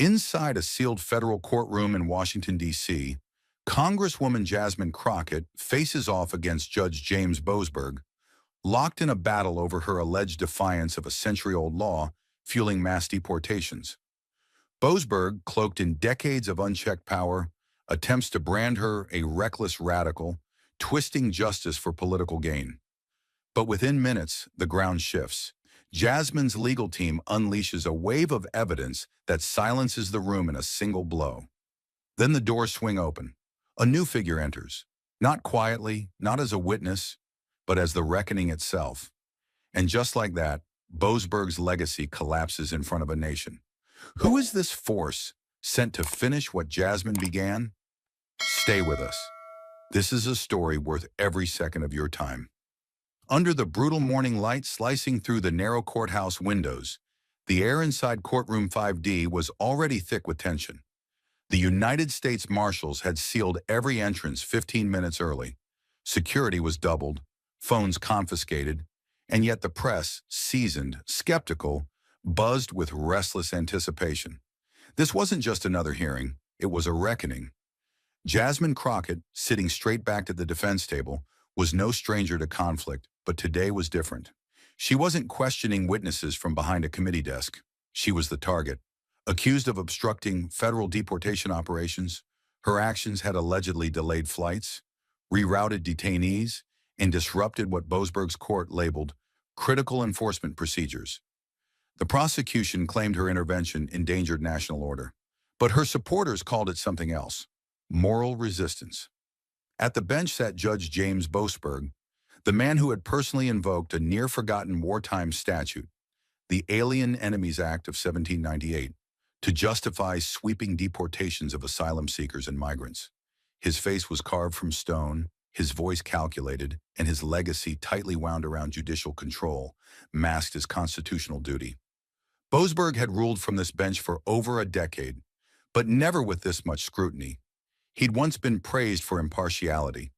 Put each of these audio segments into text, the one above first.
Inside a sealed federal courtroom in Washington, D.C., Congresswoman Jasmine Crockett faces off against Judge James Boasberg, locked in a battle over her alleged defiance of a century-old law fueling mass deportations. Boasberg, cloaked in decades of unchecked power, attempts to brand her a reckless radical, twisting justice for political gain. But within minutes, the ground shifts. Jasmine's legal team unleashes a wave of evidence that silences the room in a single blow. Then the doors swing open. A new figure enters, not quietly, not as a witness, but as the reckoning itself. And just like that, Boasberg's legacy collapses in front of a nation. Who is this force sent to finish what Jasmine began? Stay with us. This is a story worth every second of your time. Under the brutal morning light slicing through the narrow courthouse windows, the air inside courtroom 5D was already thick with tension. The United States Marshals had sealed every entrance 15 minutes early. Security was doubled, phones confiscated, and yet the press, seasoned, skeptical, buzzed with restless anticipation. This wasn't just another hearing, it was a reckoning. Jasmine Crockett, sitting straight back at the defense table, was no stranger to conflict, but today was different. She wasn't questioning witnesses from behind a committee desk. She was the target. Accused of obstructing federal deportation operations, her actions had allegedly delayed flights, rerouted detainees, and disrupted what Boasberg's court labeled critical enforcement procedures. The prosecution claimed her intervention endangered national order, but her supporters called it something else: moral resistance. At the bench sat Judge James Boasberg, the man who had personally invoked a near-forgotten wartime statute, the Alien Enemies Act of 1798, to justify sweeping deportations of asylum seekers and migrants. His face was carved from stone, his voice calculated, and his legacy tightly wound around judicial control, masked his constitutional duty. Boasberg had ruled from this bench for over a decade, but never with this much scrutiny. He'd once been praised for impartiality.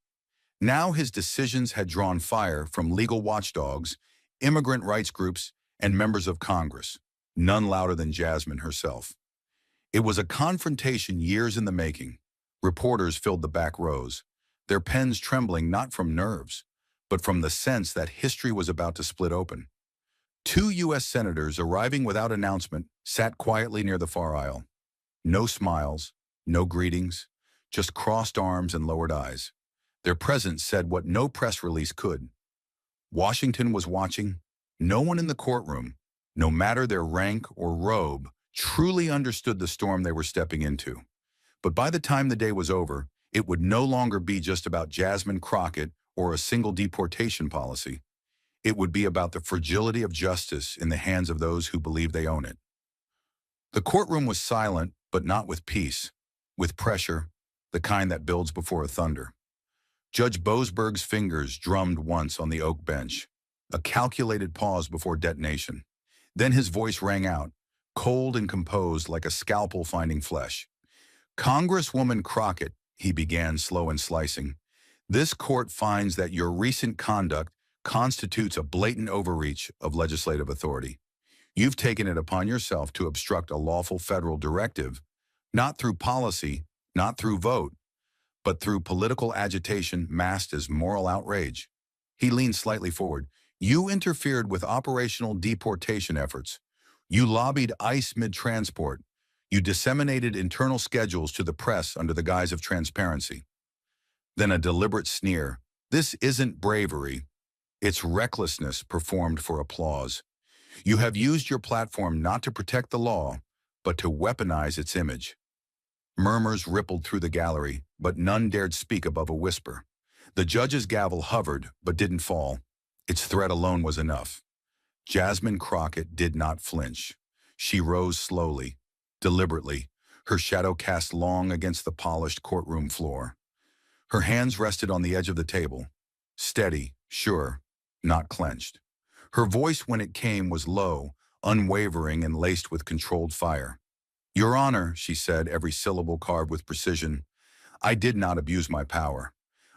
Now his decisions had drawn fire from legal watchdogs, immigrant rights groups, and members of Congress, none louder than Jasmine herself. It was a confrontation years in the making. Reporters filled the back rows, their pens trembling not from nerves, but from the sense that history was about to split open. Two U.S. senators, arriving without announcement, sat quietly near the far aisle. No smiles, no greetings, just crossed arms and lowered eyes. Their presence said what no press release could. Washington was watching. No one in the courtroom, no matter their rank or robe, truly understood the storm they were stepping into. But by the time the day was over, it would no longer be just about Jasmine Crockett or a single deportation policy. It would be about the fragility of justice in the hands of those who believe they own it. The courtroom was silent, but not with peace, with pressure, the kind that builds before a thunder. Judge Boasberg's fingers drummed once on the oak bench, a calculated pause before detonation. Then his voice rang out, cold and composed like a scalpel finding flesh. "Congresswoman Crockett," he began, slow and slicing, "this court finds that your recent conduct constitutes a blatant overreach of legislative authority. You've taken it upon yourself to obstruct a lawful federal directive, not through policy, not through vote, but through political agitation masked as moral outrage." He leaned slightly forward. "You interfered with operational deportation efforts. You lobbied ICE mid-transport. You disseminated internal schedules to the press under the guise of transparency." Then a deliberate sneer. "This isn't bravery. It's recklessness performed for applause. You have used your platform not to protect the law, but to weaponize its image." Murmurs rippled through the gallery, but none dared speak above a whisper. The judge's gavel hovered, but didn't fall. Its threat alone was enough. Jasmine Crockett did not flinch. She rose slowly, deliberately, her shadow cast long against the polished courtroom floor. Her hands rested on the edge of the table, steady, sure, not clenched. Her voice, when it came, was low, unwavering, and laced with controlled fire. "Your Honor," she said, every syllable carved with precision, "I did not abuse my power.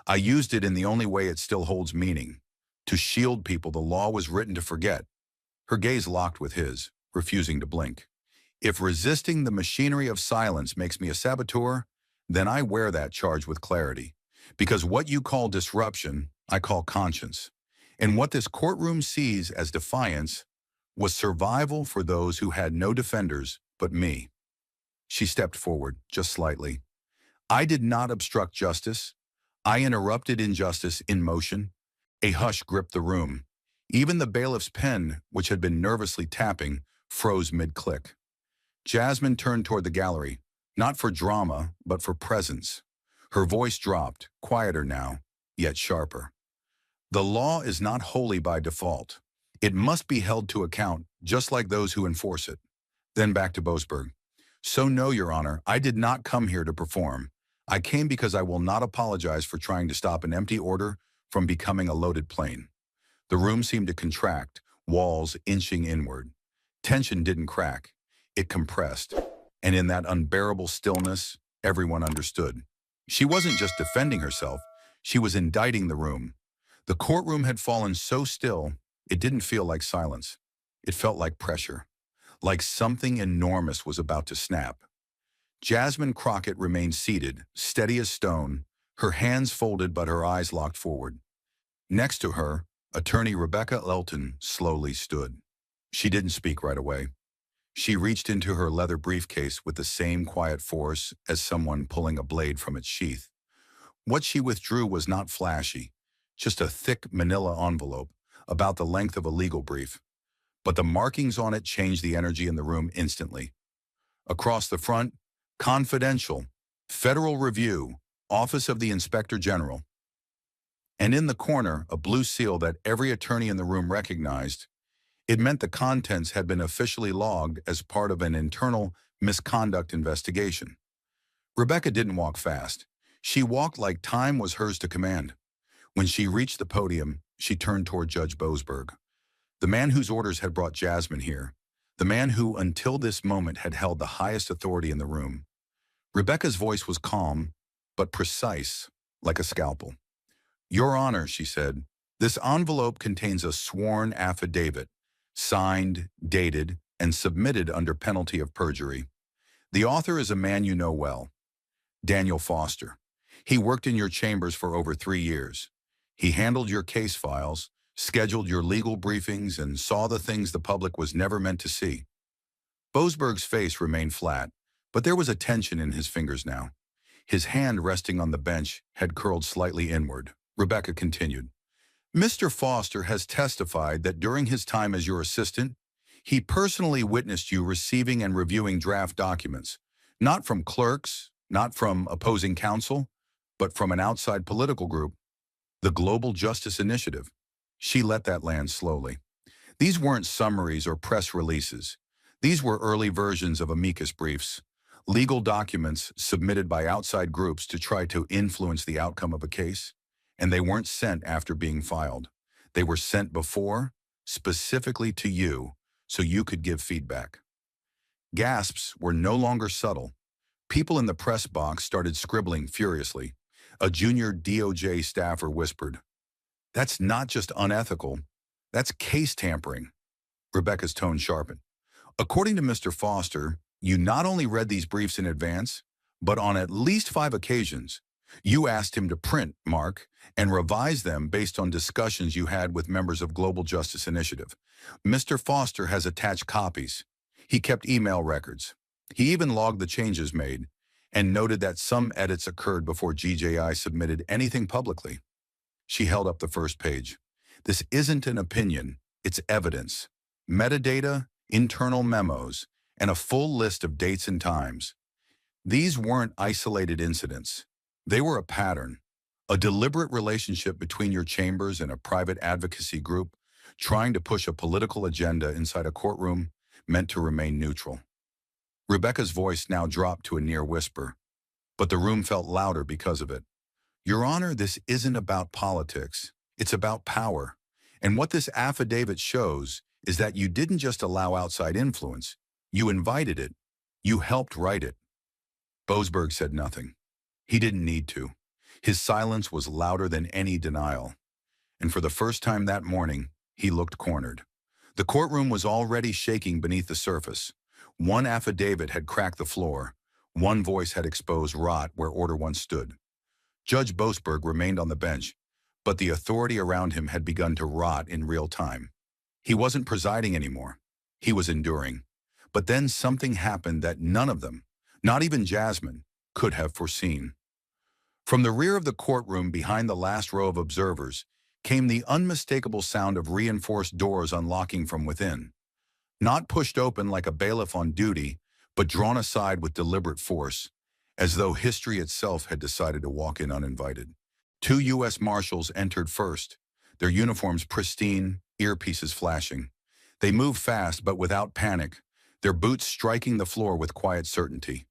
I used it in the only way it still holds meaning, to shield people the law was written to forget." Her gaze locked with his, refusing to blink. If resisting the machinery of silence makes me a saboteur, then I wear that charge with clarity. Because what you call disruption, I call conscience. And what this courtroom sees as defiance was survival for those who had no defenders but me. She stepped forward, just slightly. I did not obstruct justice. I interrupted injustice in motion. A hush gripped the room. Even the bailiff's pen, which had been nervously tapping, froze mid-click. Jasmine turned toward the gallery, not for drama, but for presence. Her voice dropped, quieter now, yet sharper. The law is not holy by default. It must be held to account, just like those who enforce it. Then back to Boasberg. So no, Your Honor, I did not come here to perform. I came because I will not apologize for trying to stop an empty order from becoming a loaded plane. The room seemed to contract, walls inching inward. Tension didn't crack. It compressed. And in that unbearable stillness, everyone understood. She wasn't just defending herself. She was indicting the room. The courtroom had fallen so still, it didn't feel like silence. It felt like pressure. Like something enormous was about to snap. Jasmine Crockett remained seated, steady as stone, her hands folded but her eyes locked forward. Next to her, attorney Rebecca Elton slowly stood. She didn't speak right away. She reached into her leather briefcase with the same quiet force as someone pulling a blade from its sheath. What she withdrew was not flashy, just a thick manila envelope, about the length of a legal brief. But the markings on it changed the energy in the room instantly. Across the front, confidential, Federal Review, Office of the Inspector General. And in the corner, a blue seal that every attorney in the room recognized. It meant the contents had been officially logged as part of an internal misconduct investigation. Rebecca didn't walk fast. She walked like time was hers to command. When she reached the podium, she turned toward Judge Boasberg, the man whose orders had brought Jasmine here, the man who, until this moment, had held the highest authority in the room. Rebecca's voice was calm, but precise, like a scalpel. Your Honor, she said, this envelope contains a sworn affidavit, signed, dated, and submitted under penalty of perjury. The author is a man you know well, Daniel Foster. He worked in your chambers for over 3 years. He handled your case files, scheduled your legal briefings, and saw the things the public was never meant to see. Boasberg's face remained flat, but there was a tension in his fingers now. His hand resting on the bench had curled slightly inward. Rebecca continued. Mr. Foster has testified that during his time as your assistant, he personally witnessed you receiving and reviewing draft documents, not from clerks, not from opposing counsel, but from an outside political group, the Global Justice Initiative. She let that land slowly. These weren't summaries or press releases. These were early versions of amicus briefs, legal documents submitted by outside groups to try to influence the outcome of a case. And they weren't sent after being filed. They were sent before, specifically to you, so you could give feedback. Gasps were no longer subtle. People in the press box started scribbling furiously. A junior DOJ staffer whispered, "That's not just unethical, that's case tampering." Rebecca's tone sharpened. According to Mr. Foster, you not only read these briefs in advance, but on at least 5 occasions, you asked him to print, mark, and revise them based on discussions you had with members of Global Justice Initiative. Mr. Foster has attached copies. He kept email records. He even logged the changes made and noted that some edits occurred before GJI submitted anything publicly. She held up the first page. This isn't an opinion, it's evidence. Metadata, internal memos, and a full list of dates and times. These weren't isolated incidents. They were a pattern, a deliberate relationship between your chambers and a private advocacy group trying to push a political agenda inside a courtroom meant to remain neutral. Rebecca's voice now dropped to a near whisper, but the room felt louder because of it. Your Honor, this isn't about politics. It's about power. And what this affidavit shows is that you didn't just allow outside influence. You invited it. You helped write it. Boasberg said nothing. He didn't need to. His silence was louder than any denial. And for the first time that morning, he looked cornered. The courtroom was already shaking beneath the surface. One affidavit had cracked the floor. One voice had exposed rot where order once stood. Judge Boasberg remained on the bench, but the authority around him had begun to rot in real time. He wasn't presiding anymore. He was enduring. But then something happened that none of them, not even Jasmine, could have foreseen. From the rear of the courtroom behind the last row of observers came the unmistakable sound of reinforced doors unlocking from within. Not pushed open like a bailiff on duty, but drawn aside with deliberate force, as though history itself had decided to walk in uninvited. 2 U.S. Marshals entered first, their uniforms pristine, earpieces flashing. They moved fast but without panic, their boots striking the floor with quiet certainty.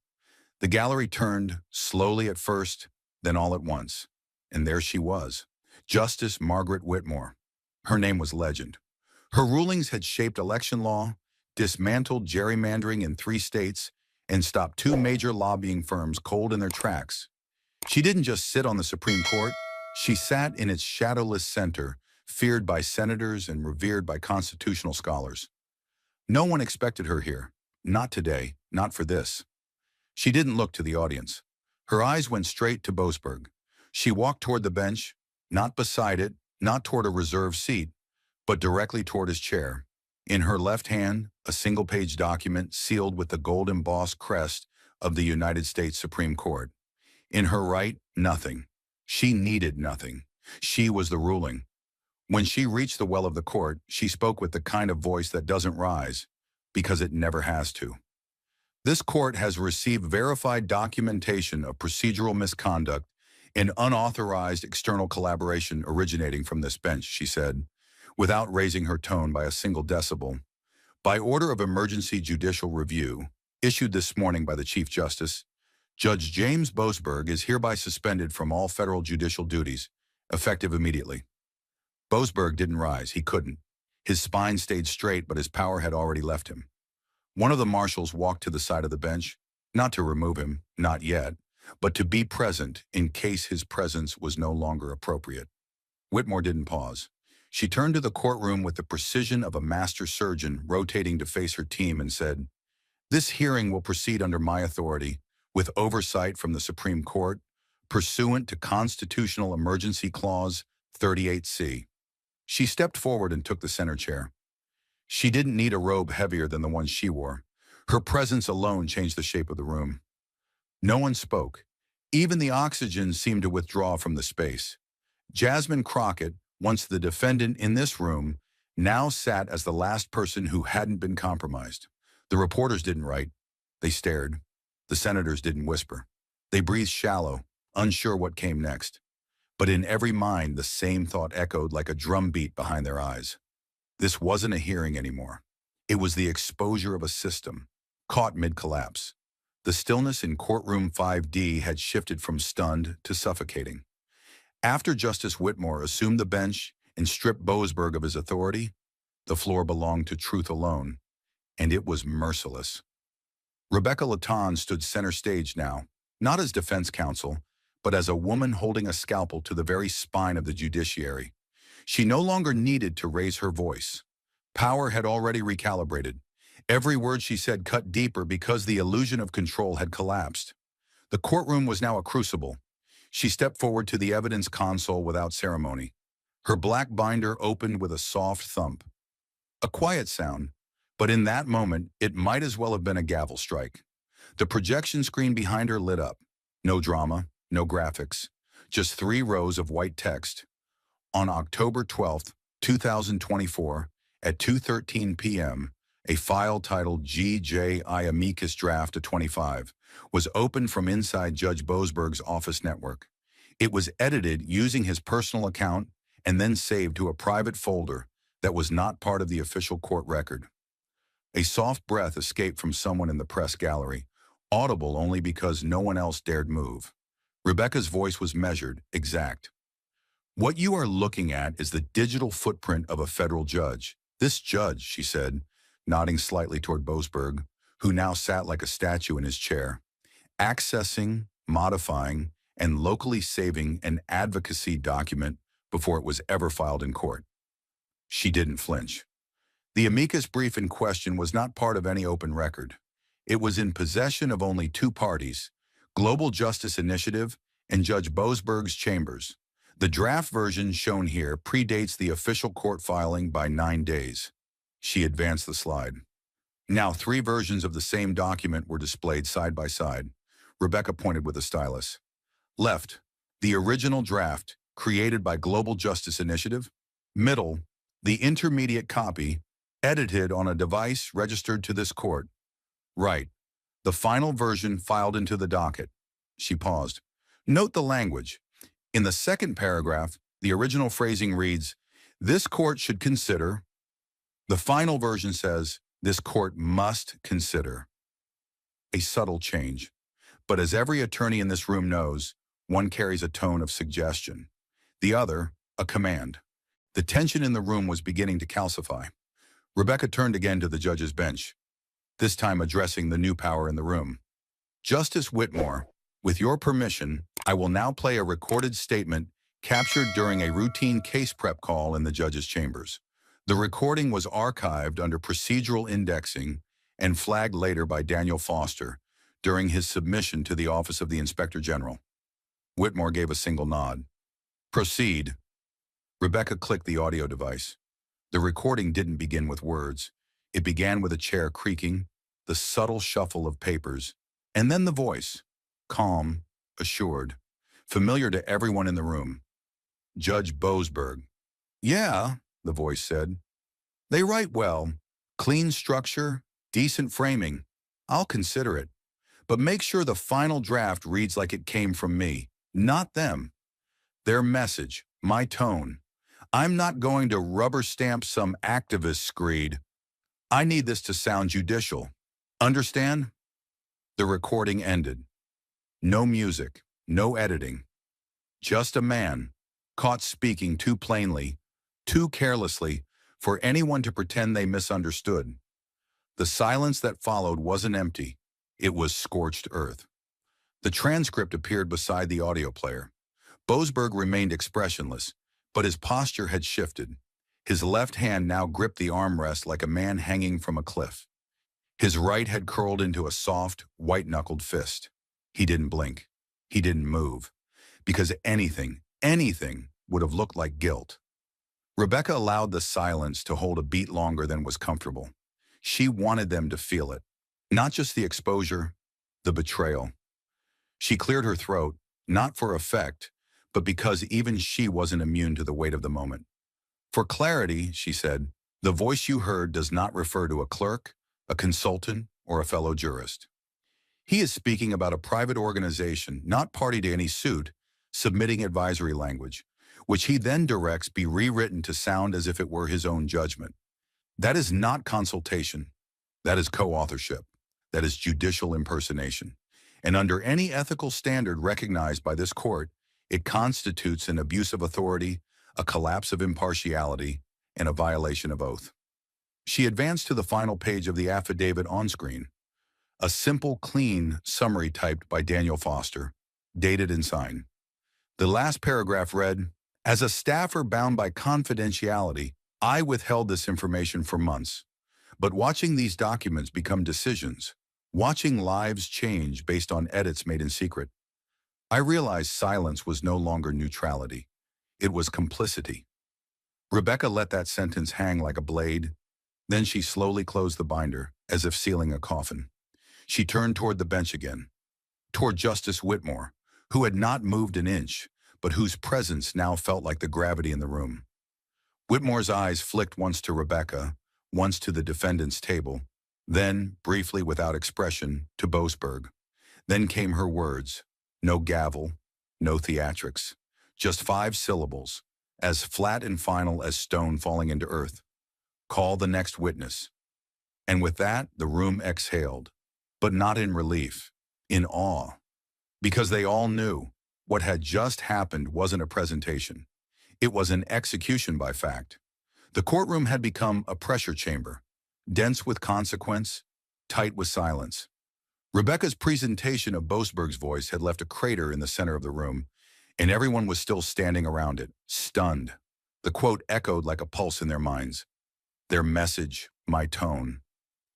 The gallery turned, slowly at first, then all at once. And there she was, Justice Margaret Whitmore. Her name was legend. Her rulings had shaped election law, dismantled gerrymandering in 3 states, and stopped 2 major lobbying firms cold in their tracks. She didn't just sit on the Supreme Court, she sat in its shadowless center, feared by senators and revered by constitutional scholars. No one expected her here. Not today, not for this. She didn't look to the audience. Her eyes went straight to Boasberg. She walked toward the bench, not beside it, not toward a reserved seat, but directly toward his chair. In her left hand, a single-page document sealed with the gold-embossed crest of the United States Supreme Court. In her right, nothing. She needed nothing. She was the ruling. When she reached the well of the court, she spoke with the kind of voice that doesn't rise, because it never has to. This court has received verified documentation of procedural misconduct and unauthorized external collaboration originating from this bench, she said, without raising her tone by a single decibel. By order of emergency judicial review, issued this morning by the Chief Justice, Judge James Boasberg is hereby suspended from all federal judicial duties, effective immediately. Boasberg didn't rise. He couldn't. His spine stayed straight, but his power had already left him. One of the marshals walked to the side of the bench, not to remove him, not yet, but to be present in case his presence was no longer appropriate. Whitmore didn't pause. She turned to the courtroom with the precision of a master surgeon rotating to face her team and said, "This hearing will proceed under my authority, with oversight from the Supreme Court, pursuant to Constitutional Emergency Clause 38C. She stepped forward and took the center chair. She didn't need a robe heavier than the one she wore. Her presence alone changed the shape of the room. No one spoke. Even the oxygen seemed to withdraw from the space. Jasmine Crockett, once the defendant in this room, now sat as the last person who hadn't been compromised. The reporters didn't write. They stared. The senators didn't whisper. They breathed shallow, unsure what came next. But in every mind, the same thought echoed like a drumbeat behind their eyes. This wasn't a hearing anymore. It was the exposure of a system, caught mid-collapse. The stillness in courtroom 5D had shifted from stunned to suffocating. After Justice Whitmore assumed the bench and stripped Boasberg of his authority, the floor belonged to truth alone, and it was merciless. Rebecca Laton stood center stage now, not as defense counsel, but as a woman holding a scalpel to the very spine of the judiciary. She no longer needed to raise her voice. Power had already recalibrated. Every word she said cut deeper because the illusion of control had collapsed. The courtroom was now a crucible. She stepped forward to the evidence console without ceremony. Her black binder opened with a soft thump. A quiet sound, but in that moment, it might as well have been a gavel strike. The projection screen behind her lit up. No drama, no graphics, just 3 rows of white text. On October 12, 2024, at 2:13 p.m., a file titled GJI Amicus Draft 25 was opened from inside Judge Boasberg's office network. It was edited using his personal account and then saved to a private folder that was not part of the official court record. A soft breath escaped from someone in the press gallery, audible only because no one else dared move. Rebecca's voice was measured, exact. "What you are looking at is the digital footprint of a federal judge. This judge," she said, nodding slightly toward Boasberg, who now sat like a statue in his chair, accessing, modifying, and locally saving an advocacy document before it was ever filed in court. She didn't flinch. The amicus brief in question was not part of any open record. It was in possession of only two parties, Global Justice Initiative and Judge Boasberg's chambers. The draft version shown here predates the official court filing by 9 days. She advanced the slide. Now 3 versions of the same document were displayed side by side. Rebecca pointed with a stylus. Left, the original draft, created by Global Justice Initiative. Middle, the intermediate copy, edited on a device registered to this court. Right, the final version filed into the docket. She paused. Note the language. In the second paragraph, the original phrasing reads, "This court should consider." The final version says, "This court must consider." A subtle change. But as every attorney in this room knows, one carries a tone of suggestion. The other, a command. The tension in the room was beginning to calcify. Rebecca turned again to the judge's bench, this time addressing the new power in the room. "Justice Whitmore, with your permission, I will now play a recorded statement captured during a routine case prep call in the judge's chambers. The recording was archived under procedural indexing and flagged later by Daniel Foster during his submission to the Office of the Inspector General." Whitmore gave a single nod. "Proceed." Rebecca clicked the audio device. The recording didn't begin with words. It began with a chair creaking, the subtle shuffle of papers, and then the voice, calm, assured, familiar to everyone in the room. "Judge Boasberg." "Yeah," the voice said. "They write well. Clean structure, decent framing. I'll consider it. But make sure the final draft reads like it came from me, not them. Their message, my tone. I'm not going to rubber stamp some activist screed. I need this to sound judicial. Understand?" The recording ended. No music, no editing. Just a man, caught speaking too plainly, too carelessly, for anyone to pretend they misunderstood. The silence that followed wasn't empty. It was scorched earth. The transcript appeared beside the audio player. Boasberg remained expressionless, but his posture had shifted. His left hand now gripped the armrest like a man hanging from a cliff. His right had curled into a soft, white-knuckled fist. He didn't blink. He didn't move. Because anything would have looked like guilt. Rebecca allowed the silence to hold a beat longer than was comfortable. She wanted them to feel it. Not just the exposure, the betrayal. She cleared her throat, not for effect, but because even she wasn't immune to the weight of the moment. "For clarity," she said, "the voice you heard does not refer to a clerk, a consultant, or a fellow jurist. He is speaking about a private organization, not party to any suit, submitting advisory language, which he then directs be rewritten to sound as if it were his own judgment. That is not consultation. That is co-authorship. That is judicial impersonation. And under any ethical standard recognized by this court, it constitutes an abuse of authority, a collapse of impartiality, and a violation of oath." She advanced to the final page of the affidavit on screen. A simple, clean summary typed by Daniel Foster, dated and signed. The last paragraph read, "As a staffer bound by confidentiality, I withheld this information for months. But watching these documents become decisions, watching lives change based on edits made in secret, I realized silence was no longer neutrality. It was complicity." Rebecca let that sentence hang like a blade. Then she slowly closed the binder, as if sealing a coffin. She turned toward the bench again, toward Justice Whitmore, who had not moved an inch, but whose presence now felt like the gravity in the room. Whitmore's eyes flicked once to Rebecca, once to the defendant's table, then, briefly without expression, to Boasberg. Then came her words, no gavel, no theatrics, just 5 syllables, as flat and final as stone falling into earth. "Call the next witness." And with that, the room exhaled, but not in relief, in awe, because they all knew what had just happened wasn't a presentation. It was an execution by fact. The courtroom had become a pressure chamber, dense with consequence, tight with silence. Rebecca's presentation of Boasberg's voice had left a crater in the center of the room, and everyone was still standing around it, stunned. The quote echoed like a pulse in their minds. Their message, my tone.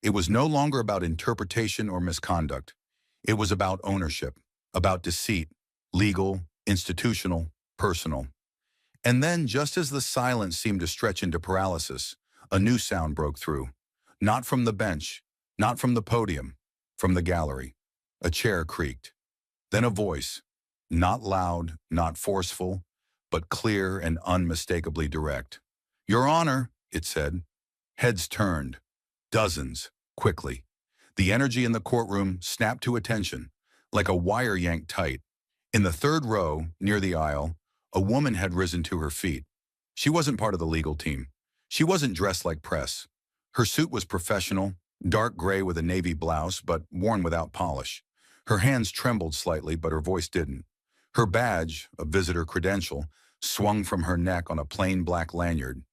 It was no longer about interpretation or misconduct. It was about ownership, about deceit, legal, institutional, personal. And then, just as the silence seemed to stretch into paralysis, a new sound broke through. Not from the bench, not from the podium, from the gallery. A chair creaked. Then a voice, not loud, not forceful, but clear and unmistakably direct. "Your Honor," it said. Heads turned. Dozens, quickly. The energy in the courtroom snapped to attention, like a wire yanked tight. In the third row, near the aisle, a woman had risen to her feet. She wasn't part of the legal team. She wasn't dressed like press. Her suit was professional, dark gray with a navy blouse, but worn without polish. Her hands trembled slightly, but her voice didn't. Her badge, a visitor credential, swung from her neck on a plain black lanyard.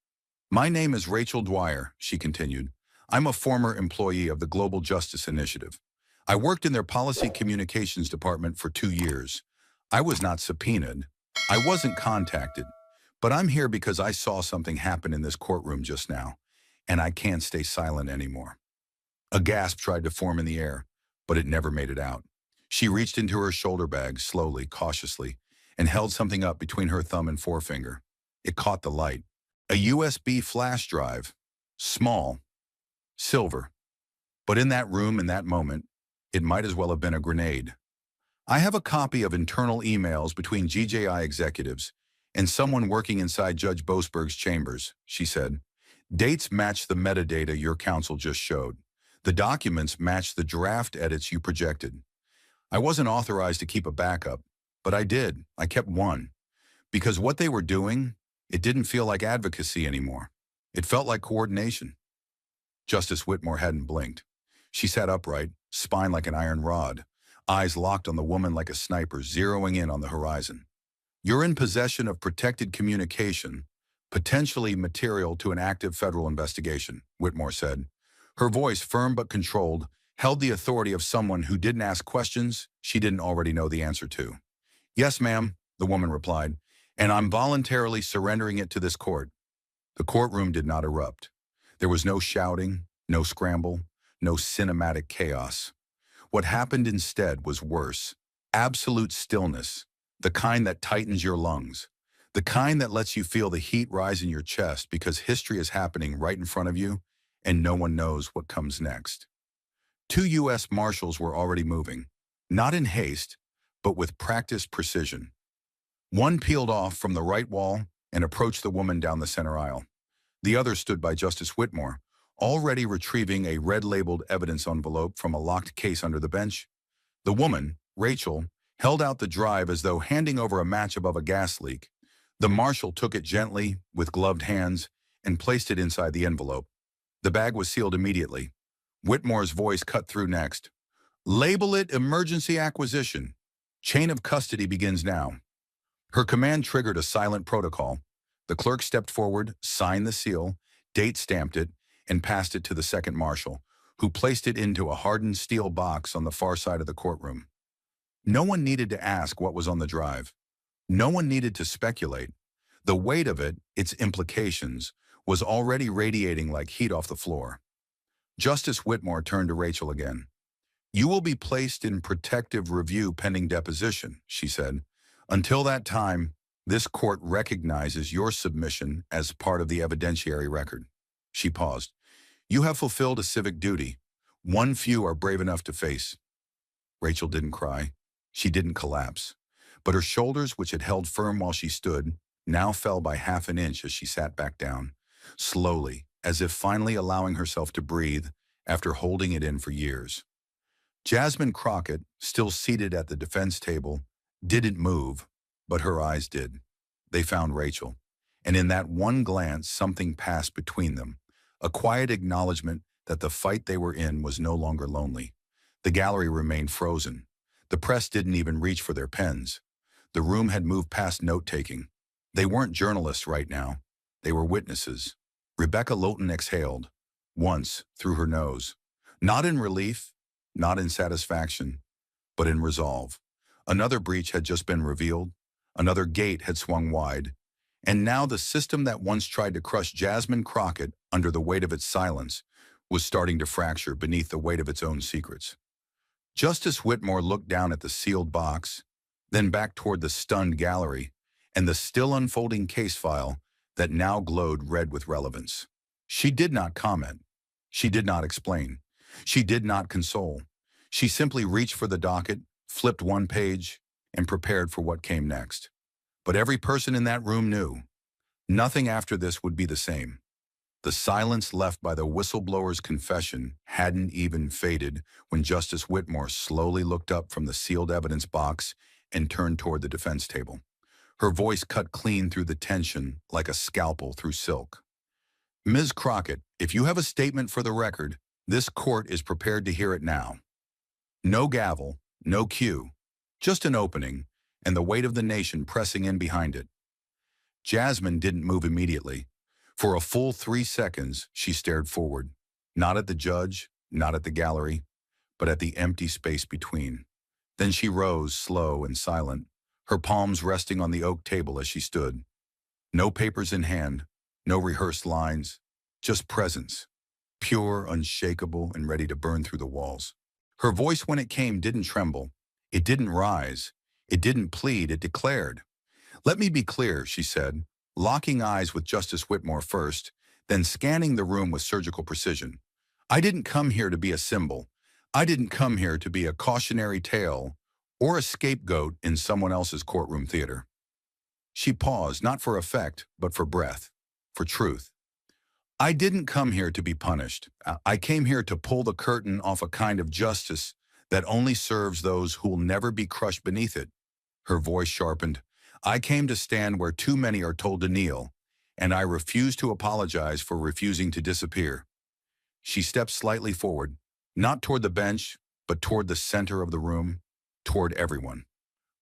"My name is Rachel Dwyer," she continued. "I'm a former employee of the Global Justice Initiative. I worked in their policy communications department for 2 years. I was not subpoenaed. I wasn't contacted. But I'm here because I saw something happen in this courtroom just now, and I can't stay silent anymore." A gasp tried to form in the air, but it never made it out. She reached into her shoulder bag slowly, cautiously, and held something up between her thumb and forefinger. It caught the light. A USB flash drive. Small. Silver. But in that room, in that moment, it might as well have been a grenade. "I have a copy of internal emails between GJI executives and someone working inside Judge Boasberg's chambers," she said. "Dates match the metadata your counsel just showed. The documents match the draft edits you projected. I wasn't authorized to keep a backup, but I did. I kept one. Because what they were doing, it didn't feel like advocacy anymore. It felt like coordination." Justice Whitmore hadn't blinked. She sat upright, spine like an iron rod, eyes locked on the woman like a sniper, zeroing in on the horizon. "You're in possession of protected communication, potentially material to an active federal investigation," Whitmore said. Her voice, firm but controlled, held the authority of someone who didn't ask questions she didn't already know the answer to. "Yes, ma'am," the woman replied, "and I'm voluntarily surrendering it to this court." The courtroom did not erupt. There was no shouting, no scramble, no cinematic chaos. What happened instead was worse. Absolute stillness, the kind that tightens your lungs, the kind that lets you feel the heat rise in your chest because history is happening right in front of you and no one knows what comes next. 2 U.S. Marshals were already moving, not in haste, but with practiced precision. One peeled off from the right wall and approached the woman down the center aisle. The other stood by Justice Whitmore, already retrieving a red-labeled evidence envelope from a locked case under the bench. The woman, Rachel, held out the drive as though handing over a match above a gas leak. The marshal took it gently, with gloved hands, and placed it inside the envelope. The bag was sealed immediately. Whitmore's voice cut through next. "Label it emergency acquisition. Chain of custody begins now." Her command triggered a silent protocol. The clerk stepped forward, signed the seal, date-stamped it, and passed it to the second marshal, who placed it into a hardened steel box on the far side of the courtroom. No one needed to ask what was on the drive. No one needed to speculate. The weight of it, its implications, was already radiating like heat off the floor. Justice Whitmore turned to Rachel again. "You will be placed in protective review pending deposition," she said. "Until that time, this court recognizes your submission as part of the evidentiary record." She paused. "You have fulfilled a civic duty. One few are brave enough to face." Rachel didn't cry. She didn't collapse. But her shoulders, which had held firm while she stood, now fell by half an inch as she sat back down, slowly, as if finally allowing herself to breathe after holding it in for years. Jasmine Crockett, still seated at the defense table, didn't move, but her eyes did. They found Rachel, and in that one glance something passed between them, a quiet acknowledgement that the fight they were in was no longer lonely. The gallery remained frozen. The press didn't even reach for their pens. The room had moved past note-taking. They weren't journalists right now. They were witnesses. Rebecca Lowton exhaled, once, through her nose. Not in relief, not in satisfaction, but in resolve. Another breach had just been revealed. Another gate had swung wide. And now the system that once tried to crush Jasmine Crockett under the weight of its silence was starting to fracture beneath the weight of its own secrets. Justice Whitmore looked down at the sealed box, then back toward the stunned gallery and the still unfolding case file that now glowed red with relevance. She did not comment. She did not explain. She did not console. She simply reached for the docket, flipped one page, and prepared for what came next. But every person in that room knew nothing after this would be the same. The silence left by the whistleblower's confession hadn't even faded when Justice Whitmore slowly looked up from the sealed evidence box and turned toward the defense table. Her voice cut clean through the tension like a scalpel through silk. Ms. Crockett, if you have a statement for the record, this court is prepared to hear it now. No gavel, no cue, just an opening, and the weight of the nation pressing in behind it. Jasmine didn't move immediately. For a full 3 seconds, she stared forward, not at the judge, not at the gallery, but at the empty space between. Then she rose, slow and silent, her palms resting on the oak table as she stood. No papers in hand, no rehearsed lines, just presence, pure, unshakable, and ready to burn through the walls. Her voice, when it came, didn't tremble. It didn't rise. It didn't plead. It declared. "Let me be clear," she said, locking eyes with Justice Whitmore first, then scanning the room with surgical precision. "I didn't come here to be a symbol. I didn't come here to be a cautionary tale or a scapegoat in someone else's courtroom theater." She paused, not for effect, but for breath, for truth. "I didn't come here to be punished. I came here to pull the curtain off a kind of justice that only serves those who'll never be crushed beneath it." Her voice sharpened. "I came to stand where too many are told to kneel, and I refuse to apologize for refusing to disappear." She stepped slightly forward, not toward the bench, but toward the center of the room, toward everyone.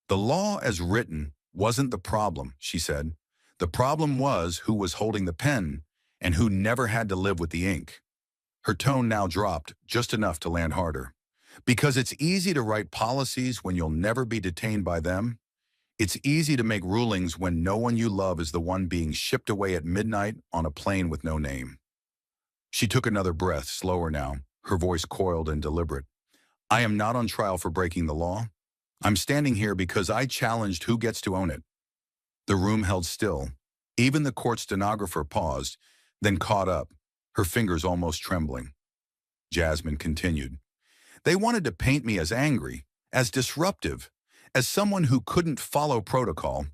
"The law as written wasn't the problem," she said. "The problem was who was holding the pen and who never had to live with the ink." Her tone now dropped just enough to land harder. "Because it's easy to write policies when you'll never be detained by them. It's easy to make rulings when no one you love is the one being shipped away at midnight on a plane with no name." She took another breath, slower now, her voice coiled and deliberate. "I am not on trial for breaking the law. I'm standing here because I challenged who gets to own it." The room held still. Even the court stenographer paused, then caught up, her fingers almost trembling. Jasmine continued. "They wanted to paint me as angry, as disruptive, as someone who couldn't follow protocol.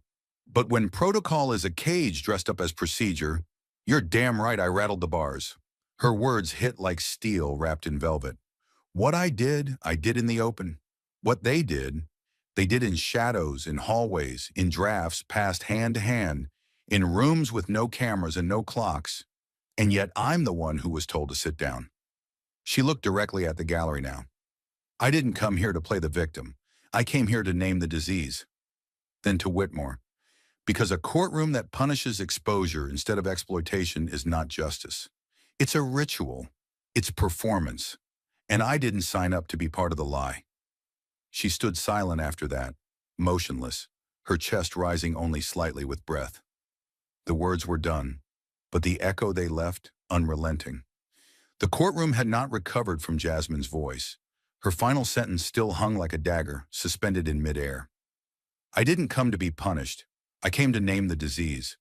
But when protocol is a cage dressed up as procedure, you're damn right I rattled the bars." Her words hit like steel wrapped in velvet. "What I did in the open. What they did in shadows, in hallways, in drafts passed hand to hand, in rooms with no cameras and no clocks. And yet I'm the one who was told to sit down." She looked directly at the gallery now. "I didn't come here to play the victim. I came here to name the disease." Then to Whitmore. "Because a courtroom that punishes exposure instead of exploitation is not justice. It's a ritual. It's performance. And I didn't sign up to be part of the lie." She stood silent after that, motionless, her chest rising only slightly with breath. The words were done, but the echo they left, unrelenting. The courtroom had not recovered from Jasmine's voice. Her final sentence still hung like a dagger, suspended in midair. "I didn't come to be punished. I came to name the disease."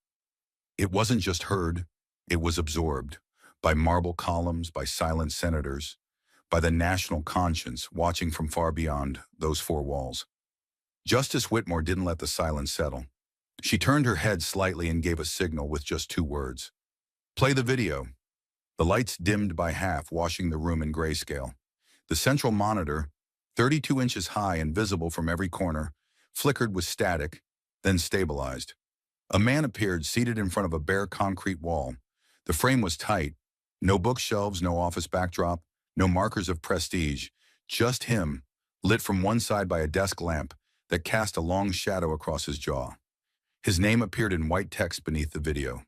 It wasn't just heard, it was absorbed, by marble columns, by silent senators, by the national conscience watching from far beyond those four walls. Justice Whitmore didn't let the silence settle. She turned her head slightly and gave a signal with just 2 words. "Play the video." The lights dimmed by half, washing the room in grayscale. The central monitor, 32 inches high and visible from every corner, flickered with static, then stabilized. A man appeared seated in front of a bare concrete wall. The frame was tight. No bookshelves, no office backdrop, no markers of prestige. Just him, lit from one side by a desk lamp that cast a long shadow across his jaw. His name appeared in white text beneath the video.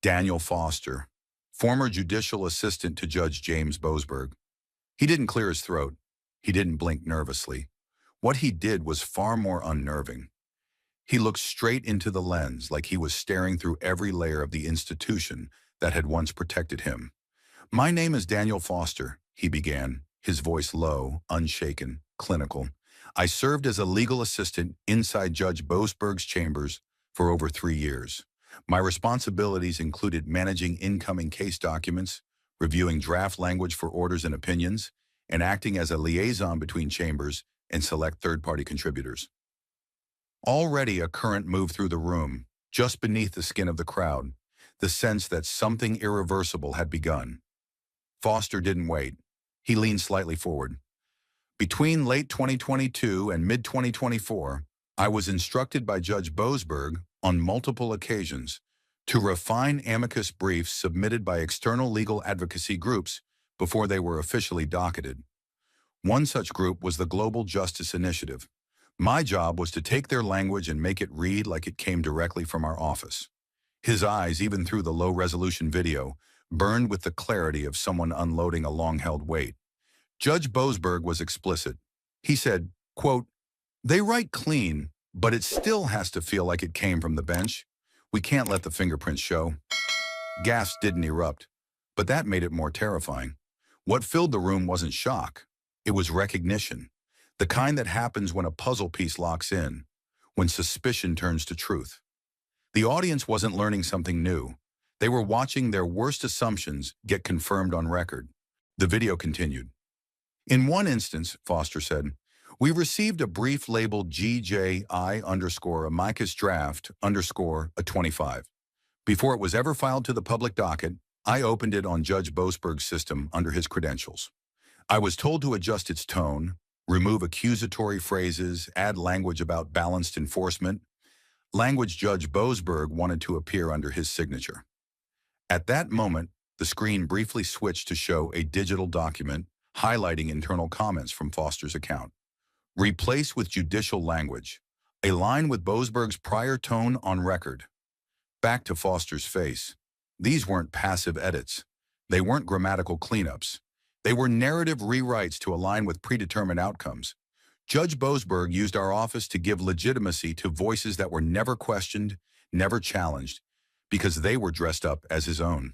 Daniel Foster, former judicial assistant to Judge James Boasberg. He didn't clear his throat. He didn't blink nervously. What he did was far more unnerving. He looked straight into the lens like he was staring through every layer of the institution that had once protected him. My name is Daniel Foster, he began, his voice low, unshaken, clinical. I served as a legal assistant inside Judge Boasberg's chambers for over 3 years. My responsibilities included managing incoming case documents, reviewing draft language for orders and opinions, and acting as a liaison between chambers and select third-party contributors. Already a current moved through the room, just beneath the skin of the crowd, the sense that something irreversible had begun. Foster didn't wait. He leaned slightly forward. Between late 2022 and mid-2024, I was instructed by Judge Boasberg on multiple occasions to refine amicus briefs submitted by external legal advocacy groups before they were officially docketed. One such group was the Global Justice Initiative. My job was to take their language and make it read like it came directly from our office. His eyes, even through the low-resolution video, burned with the clarity of someone unloading a long-held weight. Judge Boasberg was explicit. He said, quote, "They write clean, but it still has to feel like it came from the bench. We can't let the fingerprints show." Gasps didn't erupt, but that made it more terrifying. What filled the room wasn't shock. It was recognition, the kind that happens when a puzzle piece locks in, when suspicion turns to truth. The audience wasn't learning something new. They were watching their worst assumptions get confirmed on record. The video continued. "In one instance," Foster said, "we received a brief labeled GJI_amicus draft_a 25. Before it was ever filed to the public docket, I opened it on Judge Boasberg's system under his credentials. I was told to adjust its tone, remove accusatory phrases, add language about balanced enforcement, language Judge Boasberg wanted to appear under his signature. At that moment, the screen briefly switched to show a digital document highlighting internal comments from Foster's account. Replace with judicial language, a line with Boasberg's prior tone on record. Back to Foster's face. These weren't passive edits. They weren't grammatical cleanups. They were narrative rewrites to align with predetermined outcomes. Judge Boasberg used our office to give legitimacy to voices that were never questioned, never challenged, because they were dressed up as his own.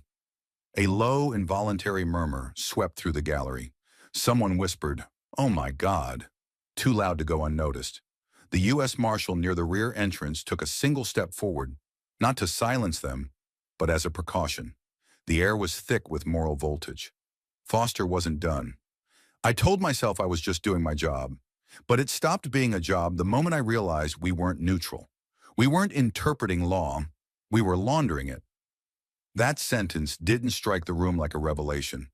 A low, involuntary murmur swept through the gallery. Someone whispered, "Oh my God," too loud to go unnoticed. The U.S. Marshal near the rear entrance took a single step forward, not to silence them, but as a precaution. The air was thick with moral voltage. Foster wasn't done. I told myself I was just doing my job, but it stopped being a job the moment I realized we weren't neutral. We weren't interpreting law, we were laundering it. That sentence didn't strike the room like a revelation.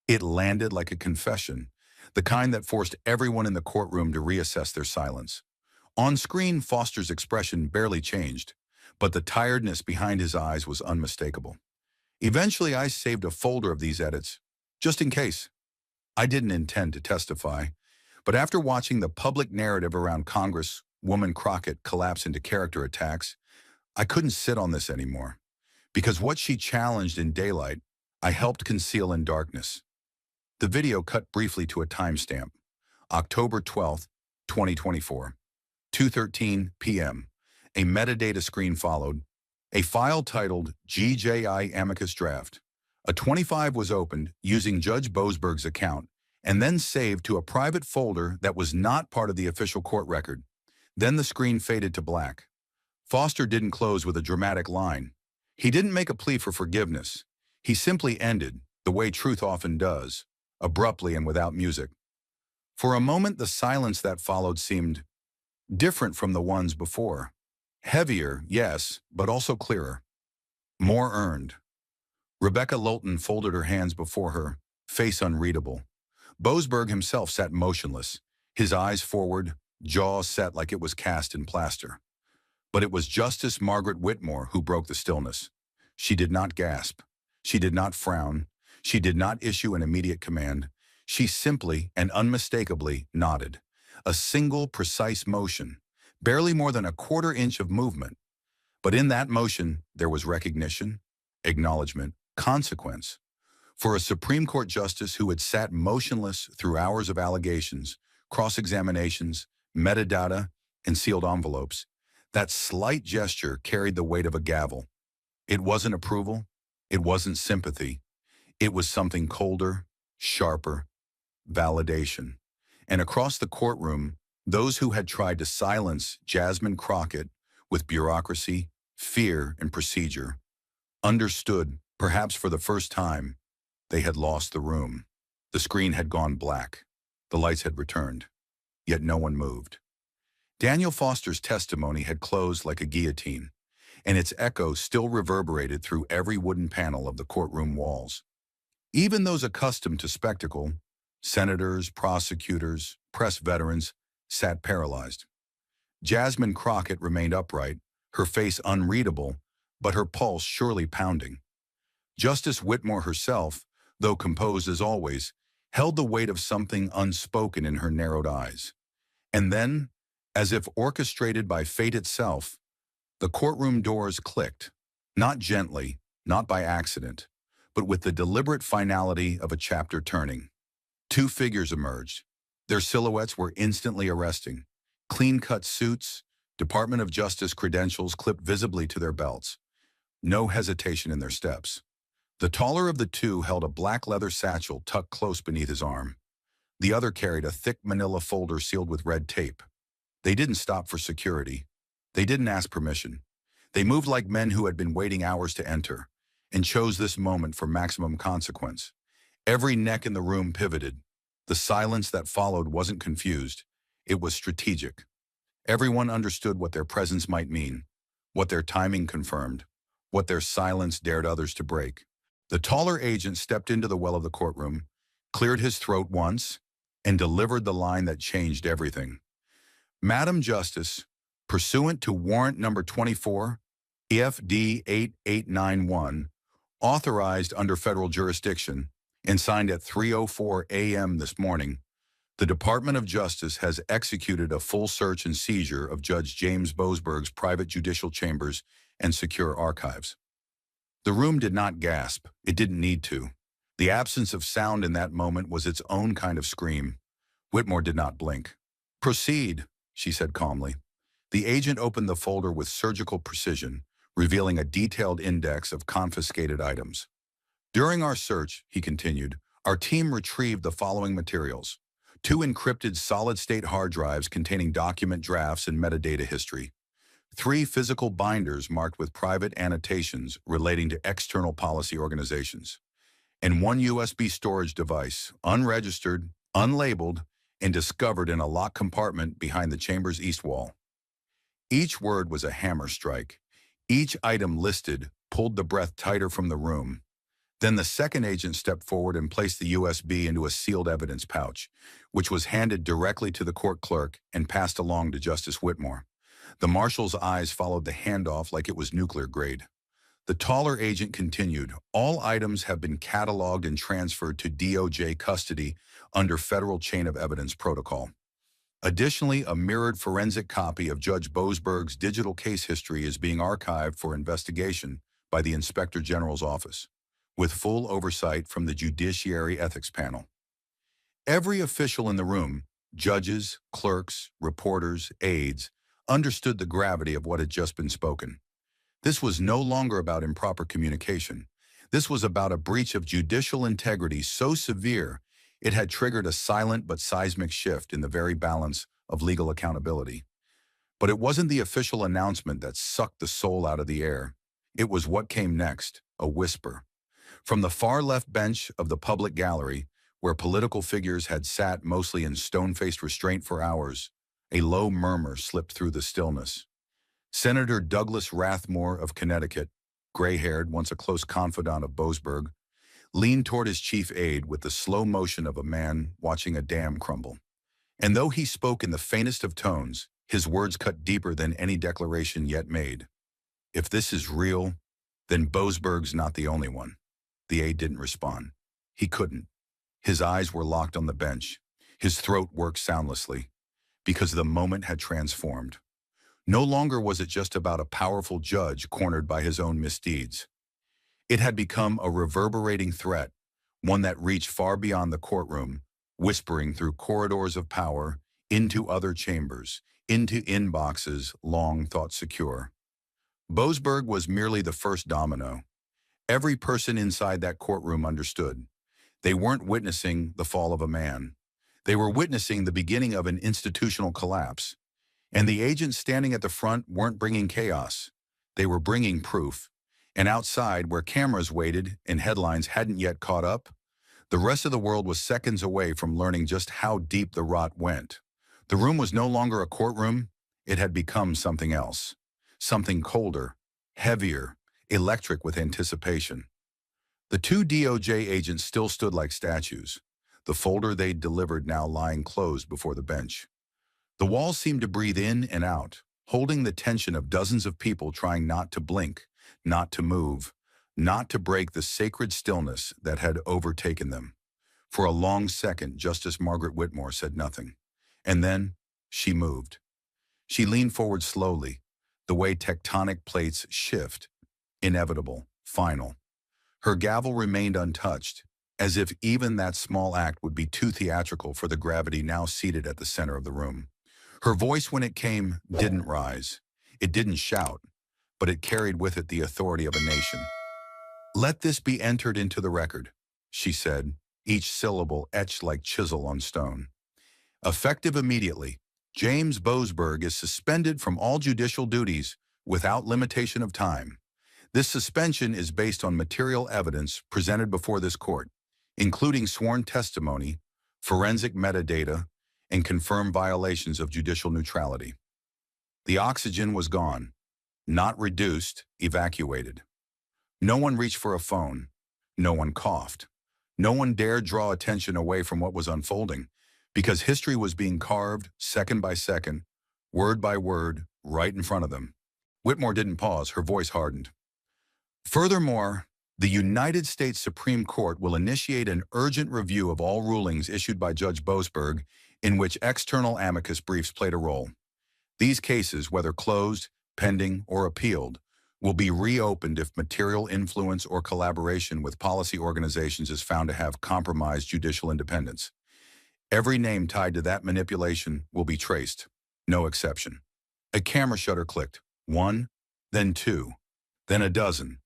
It landed like a confession, the kind that forced everyone in the courtroom to reassess their silence. On screen, Foster's expression barely changed, but the tiredness behind his eyes was unmistakable. Eventually, I saved a folder of these edits, just in case. I didn't intend to testify, but after watching the public narrative around Congresswoman Crockett collapse into character attacks, I couldn't sit on this anymore. Because what she challenged in daylight, I helped conceal in darkness. The video cut briefly to a timestamp, October 12th, 2024, 2:13 p.m. A metadata screen followed. A file titled GJI Amicus Draft. A 25 was opened using Judge Boasberg's account and then saved to a private folder that was not part of the official court record. Then the screen faded to black. Foster didn't close with a dramatic line. He didn't make a plea for forgiveness. He simply ended, the way truth often does, abruptly and without music. For a moment, the silence that followed seemed different from the ones before. Heavier, yes, but also clearer. More earned. Rebecca Lolton folded her hands before her, face unreadable. Boasberg himself sat motionless, his eyes forward, jaw set like it was cast in plaster. But it was Justice Margaret Whitmore who broke the stillness. She did not gasp. She did not frown. She did not issue an immediate command. She simply and unmistakably nodded. A single, precise motion, barely more than a quarter inch of movement. But in that motion, there was recognition, acknowledgement, consequence. For a Supreme Court justice who had sat motionless through hours of allegations, cross-examinations, metadata, and sealed envelopes, that slight gesture carried the weight of a gavel. It wasn't approval. It wasn't sympathy. It was something colder, sharper, validation. And across the courtroom, those who had tried to silence Jasmine Crockett with bureaucracy, fear, and procedure understood, perhaps for the first time, they had lost the room. The screen had gone black. The lights had returned. Yet no one moved. Daniel Foster's testimony had closed like a guillotine, and its echo still reverberated through every wooden panel of the courtroom walls. Even those accustomed to spectacle, senators, prosecutors, press veterans, sat paralyzed. Jasmine Crockett remained upright, her face unreadable, but her pulse surely pounding. Justice Whitmore herself, though composed as always, held the weight of something unspoken in her narrowed eyes. And then, as if orchestrated by fate itself, the courtroom doors clicked, not gently, not by accident, but with the deliberate finality of a chapter turning. Two figures emerged. Their silhouettes were instantly arresting. Clean-cut suits, Department of Justice credentials clipped visibly to their belts. No hesitation in their steps. The taller of the two held a black leather satchel tucked close beneath his arm. The other carried a thick manila folder sealed with red tape. They didn't stop for security. They didn't ask permission. They moved like men who had been waiting hours to enter, and chose this moment for maximum consequence. Every neck in the room pivoted. The silence that followed wasn't confused. It was strategic. Everyone understood what their presence might mean, what their timing confirmed, what their silence dared others to break. The taller agent stepped into the well of the courtroom, cleared his throat once, and delivered the line that changed everything. Madam Justice, pursuant to warrant number 24, EFD 8891, authorized under federal jurisdiction, and signed at 3:04 a.m. this morning, the Department of Justice has executed a full search and seizure of Judge James Boasberg's private judicial chambers and secure archives. The room did not gasp. It didn't need to. The absence of sound in that moment was its own kind of scream. Whitmore did not blink. "Proceed," she said calmly. The agent opened the folder with surgical precision, revealing a detailed index of confiscated items. "During our search," he continued, "our team retrieved the following materials: 2 encrypted solid-state hard drives containing document drafts and metadata history, 3 physical binders marked with private annotations relating to external policy organizations, and 1 USB storage device, unregistered, unlabeled, and discovered in a locked compartment behind the chamber's east wall." Each word was a hammer strike. Each item listed pulled the breath tighter from the room. Then the second agent stepped forward and placed the USB into a sealed evidence pouch, which was handed directly to the court clerk and passed along to Justice Whitmore. The marshal's eyes followed the handoff like it was nuclear grade. The taller agent continued, "All items have been cataloged and transferred to DOJ custody under federal chain of evidence protocol. Additionally, a mirrored forensic copy of Judge Boasberg's digital case history is being archived for investigation by the Inspector General's office, with full oversight from the Judiciary Ethics Panel." Every official in the room, judges, clerks, reporters, aides, understood the gravity of what had just been spoken. This was no longer about improper communication. This was about a breach of judicial integrity so severe it had triggered a silent but seismic shift in the very balance of legal accountability. But it wasn't the official announcement that sucked the soul out of the air. It was what came next, a whisper. From the far left bench of the public gallery, where political figures had sat mostly in stone-faced restraint for hours, a low murmur slipped through the stillness. Senator Douglas Rathmore of Connecticut, gray-haired, once a close confidant of Boasberg, leaned toward his chief aide with the slow motion of a man watching a dam crumble. And though he spoke in the faintest of tones, his words cut deeper than any declaration yet made. "If this is real, then Boasberg's not the only one." The aide didn't respond. He couldn't. His eyes were locked on the bench. His throat worked soundlessly, because the moment had transformed. No longer was it just about a powerful judge cornered by his own misdeeds. It had become a reverberating threat, one that reached far beyond the courtroom, whispering through corridors of power, into other chambers, into inboxes long thought secure. Boasberg was merely the first domino. Every person inside that courtroom understood. They weren't witnessing the fall of a man. They were witnessing the beginning of an institutional collapse. And the agents standing at the front weren't bringing chaos. They were bringing proof. And outside, where cameras waited and headlines hadn't yet caught up, the rest of the world was seconds away from learning just how deep the rot went. The room was no longer a courtroom. It had become something else. Something colder, heavier, electric with anticipation. The two DOJ agents still stood like statues, the folder they'd delivered now lying closed before the bench. The walls seemed to breathe in and out, holding the tension of dozens of people trying not to blink, not to move, not to break the sacred stillness that had overtaken them. For a long second, Justice Margaret Whitmore said nothing. And then she moved. She leaned forward slowly, the way tectonic plates shift, inevitable, final. Her gavel remained untouched, as if even that small act would be too theatrical for the gravity now seated at the center of the room. Her voice, when it came, didn't rise. It didn't shout, but it carried with it the authority of a nation. "Let this be entered into the record," she said, each syllable etched like chisel on stone. "Effective immediately, James Boasberg is suspended from all judicial duties without limitation of time. This suspension is based on material evidence presented before this court, including sworn testimony, forensic metadata, and confirmed violations of judicial neutrality." The oxygen was gone, not reduced, evacuated. No one reached for a phone. No one coughed. No one dared draw attention away from what was unfolding, because history was being carved second by second, word by word, right in front of them. Whitmore didn't pause. Her voice hardened. "Furthermore, the United States Supreme Court will initiate an urgent review of all rulings issued by Judge Boasberg in which external amicus briefs played a role. These cases, whether closed, pending, or appealed, will be reopened if material influence or collaboration with policy organizations is found to have compromised judicial independence. Every name tied to that manipulation will be traced, no exception." A camera shutter clicked. One, then two, then a dozen.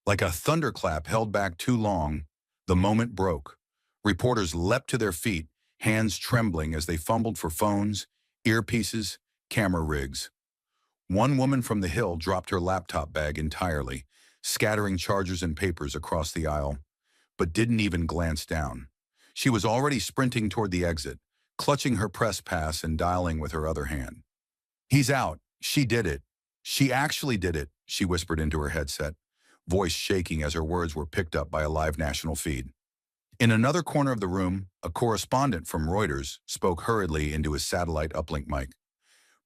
Like a thunderclap held back too long, the moment broke. Reporters leapt to their feet, hands trembling as they fumbled for phones, earpieces, camera rigs. One woman from the Hill dropped her laptop bag entirely, scattering chargers and papers across the aisle, but didn't even glance down. She was already sprinting toward the exit, clutching her press pass and dialing with her other hand. "He's out. She did it. She actually did it," she whispered into her headset, voice shaking as her words were picked up by a live national feed. In another corner of the room, a correspondent from Reuters spoke hurriedly into his satellite uplink mic.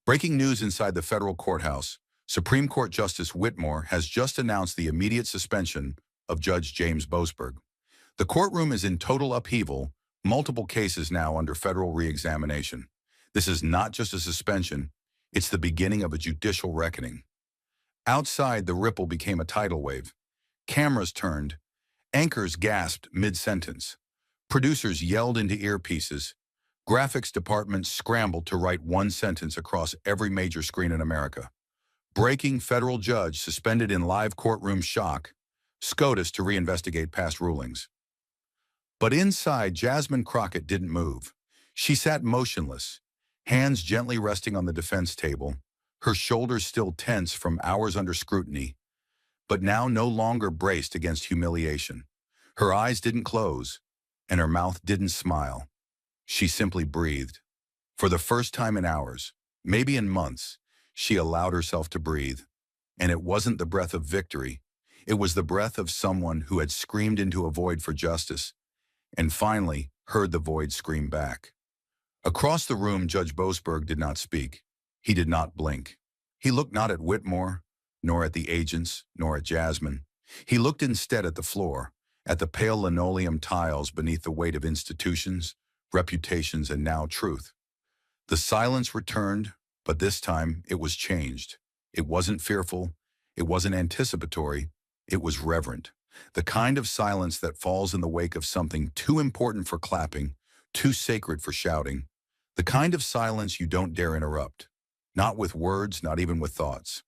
"Breaking news inside the federal courthouse. Supreme Court Justice Whitmore has just announced the immediate suspension of Judge James Boasberg. The courtroom is in total upheaval, multiple cases now under federal re-examination. This is not just a suspension, it's the beginning of a judicial reckoning." Outside, the ripple became a tidal wave. Cameras turned. Anchors gasped mid-sentence. Producers yelled into earpieces. Graphics departments scrambled to write one sentence across every major screen in America. "Breaking federal judge suspended in live courtroom shock. SCOTUS to reinvestigate past rulings." But inside, Jasmine Crockett didn't move. She sat motionless, hands gently resting on the defense table, her shoulders still tense from hours under scrutiny, but now no longer braced against humiliation. Her eyes didn't close, and her mouth didn't smile. She simply breathed. For the first time in hours, maybe in months, she allowed herself to breathe. And it wasn't the breath of victory. It was the breath of someone who had screamed into a void for justice, and finally heard the void scream back. Across the room, Judge Boasberg did not speak. He did not blink. He looked not at Whitmore, nor at the agents, nor at Jasmine. He looked instead at the floor, at the pale linoleum tiles beneath the weight of institutions, reputations, and now truth. The silence returned, but this time it was changed. It wasn't fearful. It wasn't anticipatory. It was reverent. The kind of silence that falls in the wake of something too important for clapping, too sacred for shouting. The kind of silence you don't dare interrupt. Not with words, not even with thoughts.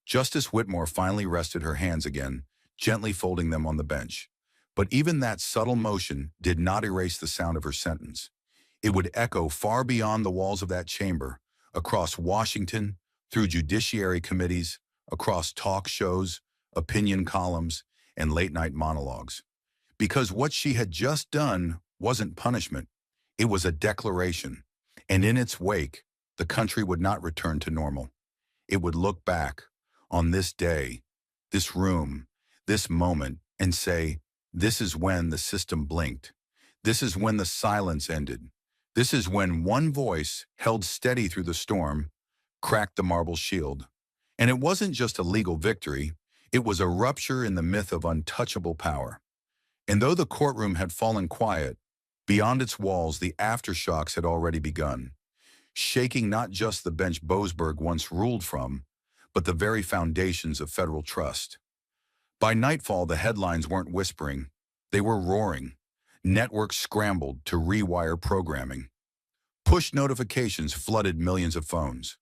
Justice Whitmore finally rested her hands again, gently folding them on the bench. But even that subtle motion did not erase the sound of her sentence. It would echo far beyond the walls of that chamber, across Washington, through judiciary committees, across talk shows, opinion columns, and late-night monologues. Because what she had just done wasn't punishment, it was a declaration. And in its wake, the country would not return to normal. It would look back on this day, this room, this moment, and say, this is when the system blinked. This is when the silence ended. This is when one voice, held steady through the storm, cracked the marble shield. And it wasn't just a legal victory, it was a rupture in the myth of untouchable power. And though the courtroom had fallen quiet, beyond its walls the aftershocks had already begun, shaking not just the bench Boasberg once ruled from, but the very foundations of federal trust. By nightfall, the headlines weren't whispering, they were roaring. Networks scrambled to rewire programming. Push notifications flooded millions of phones.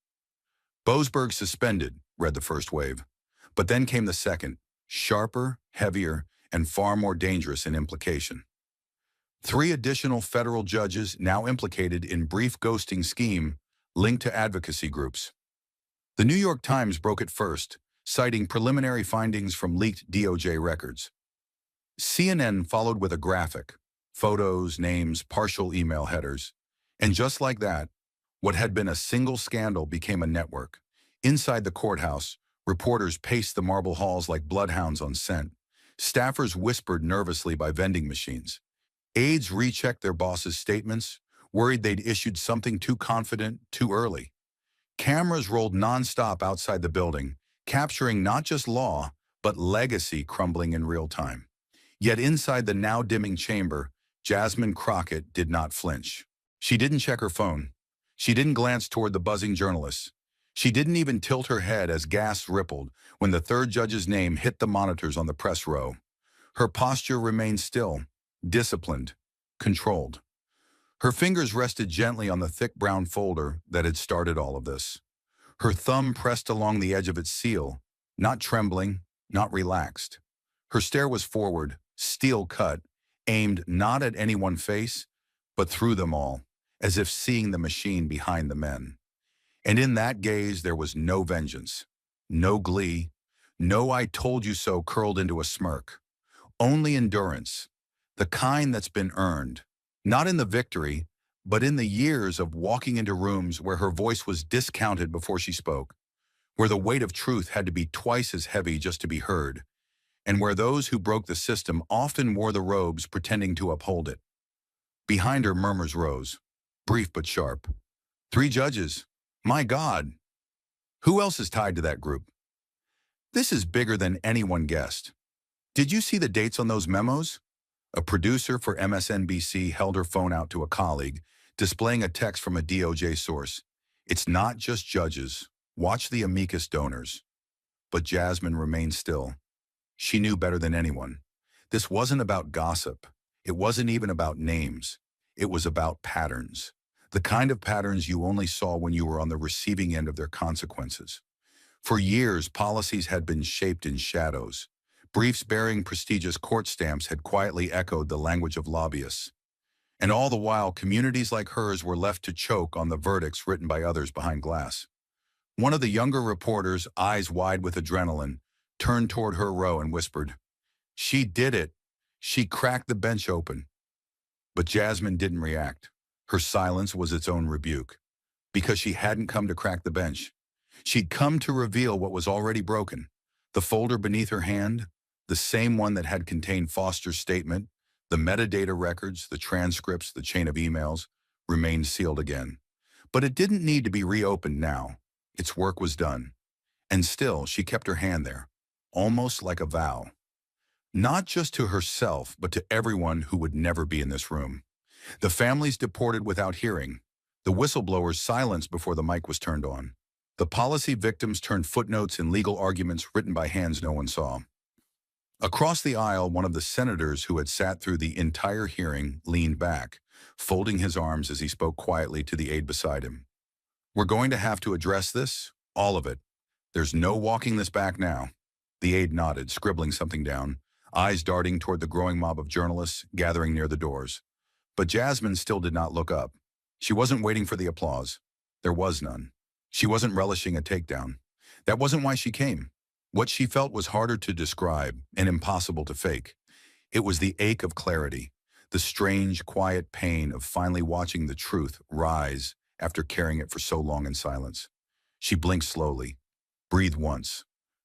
Boasberg suspended, read the first wave. But then came the second, sharper, heavier, and far more dangerous in implication. 3 additional federal judges now implicated in brief ghosting scheme linked to advocacy groups. The New York Times broke it first, citing preliminary findings from leaked DOJ records. CNN followed with a graphic, photos, names, partial email headers. And just like that, what had been a single scandal became a network. Inside the courthouse, reporters paced the marble halls like bloodhounds on scent. Staffers whispered nervously by vending machines. Aides rechecked their bosses' statements, worried they'd issued something too confident too early. Cameras rolled nonstop outside the building, capturing not just law, but legacy crumbling in real time. Yet inside the now dimming chamber, Jasmine Crockett did not flinch. She didn't check her phone. She didn't glance toward the buzzing journalists. She didn't even tilt her head as gasps rippled when the third judge's name hit the monitors on the press row. Her posture remained still, disciplined, controlled. Her fingers rested gently on the thick brown folder that had started all of this. Her thumb pressed along the edge of its seal, not trembling, not relaxed. Her stare was forward, steel-cut, aimed not at any one face, but through them all, as if seeing the machine behind the men. And in that gaze there was no vengeance, no glee, no "I told you so" curled into a smirk. Only endurance, the kind that's been earned, not in the victory, but in the years of walking into rooms where her voice was discounted before she spoke, where the weight of truth had to be twice as heavy just to be heard, and where those who broke the system often wore the robes pretending to uphold it. Behind her, murmurs rose, brief but sharp. 3 judges. My God! Who else is tied to that group? This is bigger than anyone guessed. Did you see the dates on those memos? A producer for MSNBC held her phone out to a colleague, displaying a text from a DOJ source. It's not just judges. Watch the amicus donors. But Jasmine remained still. She knew better than anyone. This wasn't about gossip. It wasn't even about names. It was about patterns. The kind of patterns you only saw when you were on the receiving end of their consequences. For years, policies had been shaped in shadows. Briefs bearing prestigious court stamps had quietly echoed the language of lobbyists. And all the while, communities like hers were left to choke on the verdicts written by others behind glass. One of the younger reporters, eyes wide with adrenaline, turned toward her row and whispered, "She did it. She cracked the bench open." But Jasmine didn't react. Her silence was its own rebuke. Because she hadn't come to crack the bench. She'd come to reveal what was already broken. The folder beneath her hand, the same one that had contained Foster's statement, the metadata records, the transcripts, the chain of emails, remained sealed again. But it didn't need to be reopened now. Its work was done. And still, she kept her hand there, almost like a vow. Not just to herself, but to everyone who would never be in this room. The families deported without hearing, the whistleblowers silenced before the mic was turned on. The policy victims turned footnotes in legal arguments written by hands no one saw. Across the aisle, one of the senators who had sat through the entire hearing leaned back, folding his arms as he spoke quietly to the aide beside him. "We're going to have to address this, all of it. There's no walking this back now. The aide nodded, scribbling something down, eyes darting toward the growing mob of journalists gathering near the doors. But Jasmine still did not look up. She wasn't waiting for the applause. There was none. She wasn't relishing a takedown. That wasn't why she came. What she felt was harder to describe and impossible to fake. It was the ache of clarity, the strange, quiet pain of finally watching the truth rise after carrying it for so long in silence. She blinked slowly, breathed once.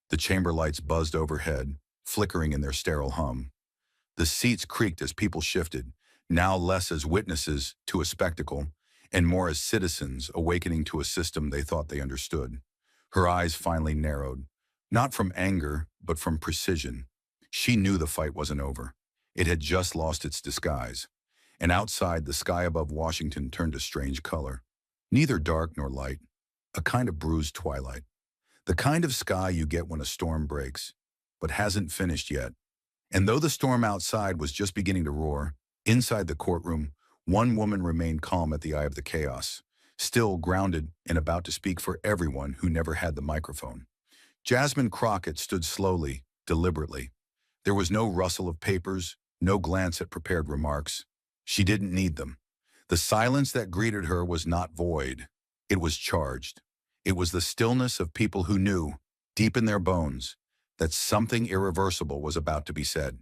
The chamber lights buzzed overhead, flickering in their sterile hum. The seats creaked as people shifted, now less as witnesses to a spectacle, and more as citizens awakening to a system they thought they understood. Her eyes finally narrowed, not from anger, but from precision. She knew the fight wasn't over. It had just lost its disguise. And outside, the sky above Washington turned a strange color. Neither dark nor light, a kind of bruised twilight. The kind of sky you get when a storm breaks, but hasn't finished yet. And though the storm outside was just beginning to roar, inside the courtroom, one woman remained calm at the eye of the chaos, still grounded and about to speak for everyone who never had the microphone. Jasmine Crockett stood slowly, deliberately. There was no rustle of papers, no glance at prepared remarks. She didn't need them. The silence that greeted her was not void. It was charged. It was the stillness of people who knew, deep in their bones, that something irreversible was about to be said.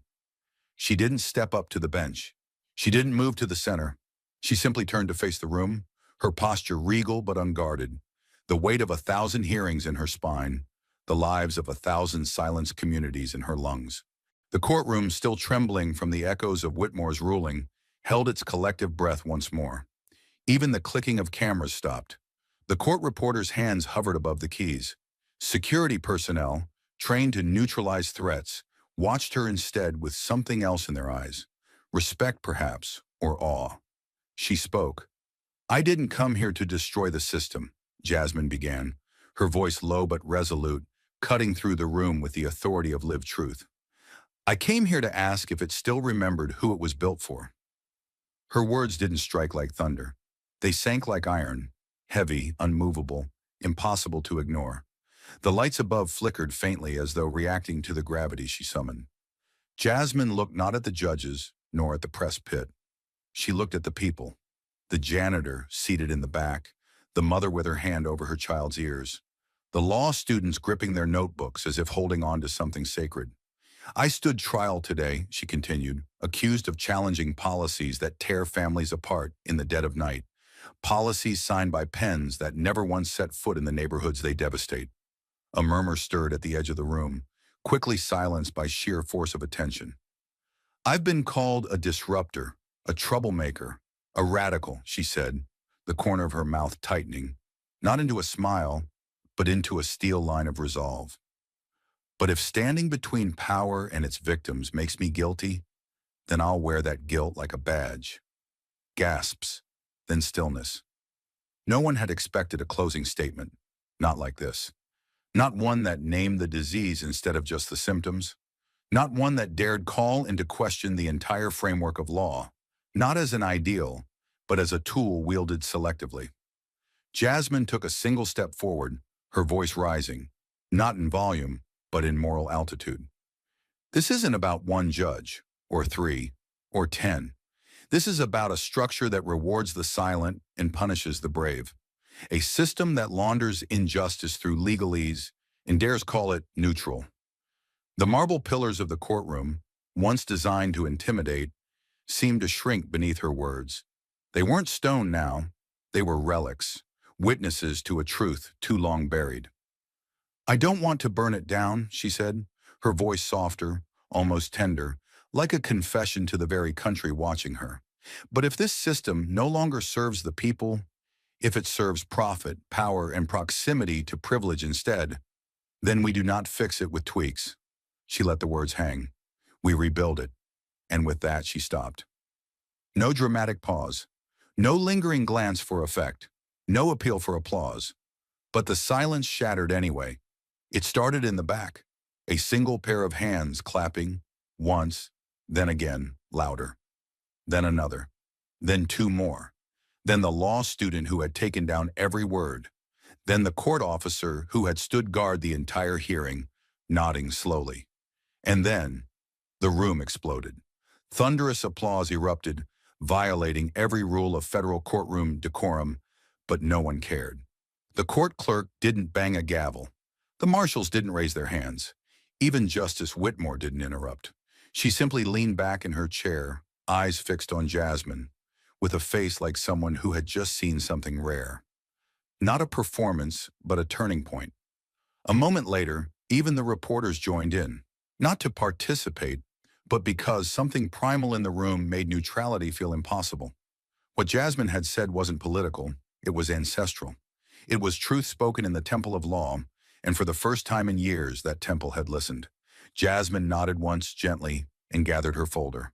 She didn't step up to the bench. She didn't move to the center. She simply turned to face the room, her posture regal but unguarded, the weight of 1,000 hearings in her spine, the lives of 1,000 silenced communities in her lungs. The courtroom, still trembling from the echoes of Whitmore's ruling, held its collective breath once more. Even the clicking of cameras stopped. The court reporter's hands hovered above the keys. Security personnel, trained to neutralize threats, watched her instead with something else in their eyes. Respect, perhaps, or awe. She spoke. "I didn't come here to destroy the system," Jasmine began, her voice low but resolute, cutting through the room with the authority of lived truth. "I came here to ask if it still remembered who it was built for." Her words didn't strike like thunder. They sank like iron, heavy, unmovable, impossible to ignore. The lights above flickered faintly as though reacting to the gravity she summoned. Jasmine looked not at the judges, nor at the press pit. She looked at the people. The janitor seated in the back, the mother with her hand over her child's ears, the law students gripping their notebooks as if holding on to something sacred. "I stood trial today," she continued, "accused of challenging policies that tear families apart in the dead of night, policies signed by pens that never once set foot in the neighborhoods they devastate." A murmur stirred at the edge of the room, quickly silenced by sheer force of attention. "I've been called a disruptor, a troublemaker, a radical," she said, the corner of her mouth tightening, not into a smile, but into a steel line of resolve. "But if standing between power and its victims makes me guilty, then I'll wear that guilt like a badge." Gasps, then stillness. No one had expected a closing statement, not like this. Not one that named the disease instead of just the symptoms. Not one that dared call into question the entire framework of law, not as an ideal, but as a tool wielded selectively. Jasmine took a single step forward, her voice rising, not in volume, but in moral altitude. "This isn't about one judge, or 3, or 10. This is about a structure that rewards the silent and punishes the brave. A system that launders injustice through legalese and dares call it neutral." The marble pillars of the courtroom, once designed to intimidate, seemed to shrink beneath her words. They weren't stone now. They were relics, witnesses to a truth too long buried. "I don't want to burn it down," she said, her voice softer, almost tender, like a confession to the very country watching her. "But if this system no longer serves the people, if it serves profit, power, and proximity to privilege instead, then we do not fix it with tweaks." She let the words hang. "We rebuild it." And with that, she stopped. No dramatic pause. No lingering glance for effect. No appeal for applause. But the silence shattered anyway. It started in the back. A single pair of hands clapping, once, then again, louder. Then another. Then 2 more. Then the law student who had taken down every word. Then the court officer who had stood guard the entire hearing, nodding slowly. And then, the room exploded. Thunderous applause erupted, violating every rule of federal courtroom decorum, but no one cared. The court clerk didn't bang a gavel. The marshals didn't raise their hands. Even Justice Whitmore didn't interrupt. She simply leaned back in her chair, eyes fixed on Jasmine, with a face like someone who had just seen something rare. Not a performance, but a turning point. A moment later, even the reporters joined in, not to participate, but because something primal in the room made neutrality feel impossible. What Jasmine had said wasn't political, it was ancestral. It was truth spoken in the temple of law, and for the first time in years, that temple had listened. Jasmine nodded once gently and gathered her folder.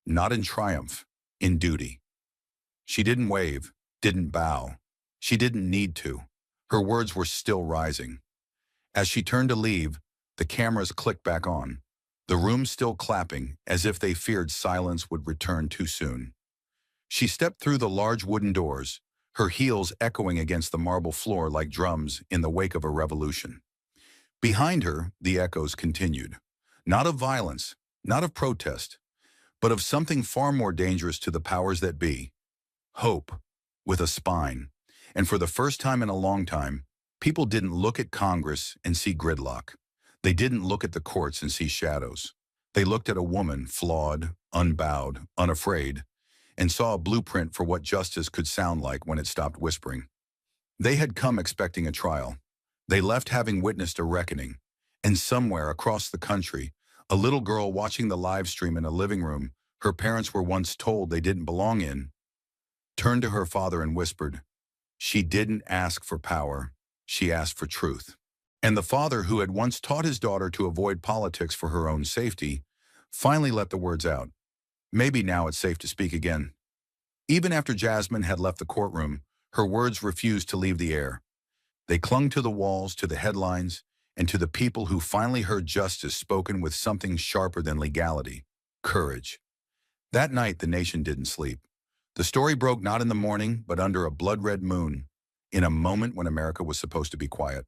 Not in triumph, in duty. She didn't wave, didn't bow. She didn't need to. Her words were still rising. As she turned to leave, the cameras clicked back on, the room still clapping as if they feared silence would return too soon. She stepped through the large wooden doors, her heels echoing against the marble floor like drums in the wake of a revolution. Behind her, the echoes continued. Not of violence, not of protest, but of something far more dangerous to the powers that be. Hope, with a spine. And for the first time in a long time, people didn't look at Congress and see gridlock. They didn't look at the courts and see shadows. They looked at a woman, flawed, unbowed, unafraid, and saw a blueprint for what justice could sound like when it stopped whispering. They had come expecting a trial. They left having witnessed a reckoning. And somewhere across the country, a little girl watching the live stream in a living room her parents were once told they didn't belong in, turned to her father and whispered, "She didn't ask for power, she asked for truth." And the father, who had once taught his daughter to avoid politics for her own safety, finally let the words out. Maybe now it's safe to speak again. Even after Jasmine had left the courtroom, her words refused to leave the air. They clung to the walls, to the headlines, and to the people who finally heard justice spoken with something sharper than legality: courage. That night, the nation didn't sleep. The story broke not in the morning, but under a blood-red moon, in a moment when America was supposed to be quiet.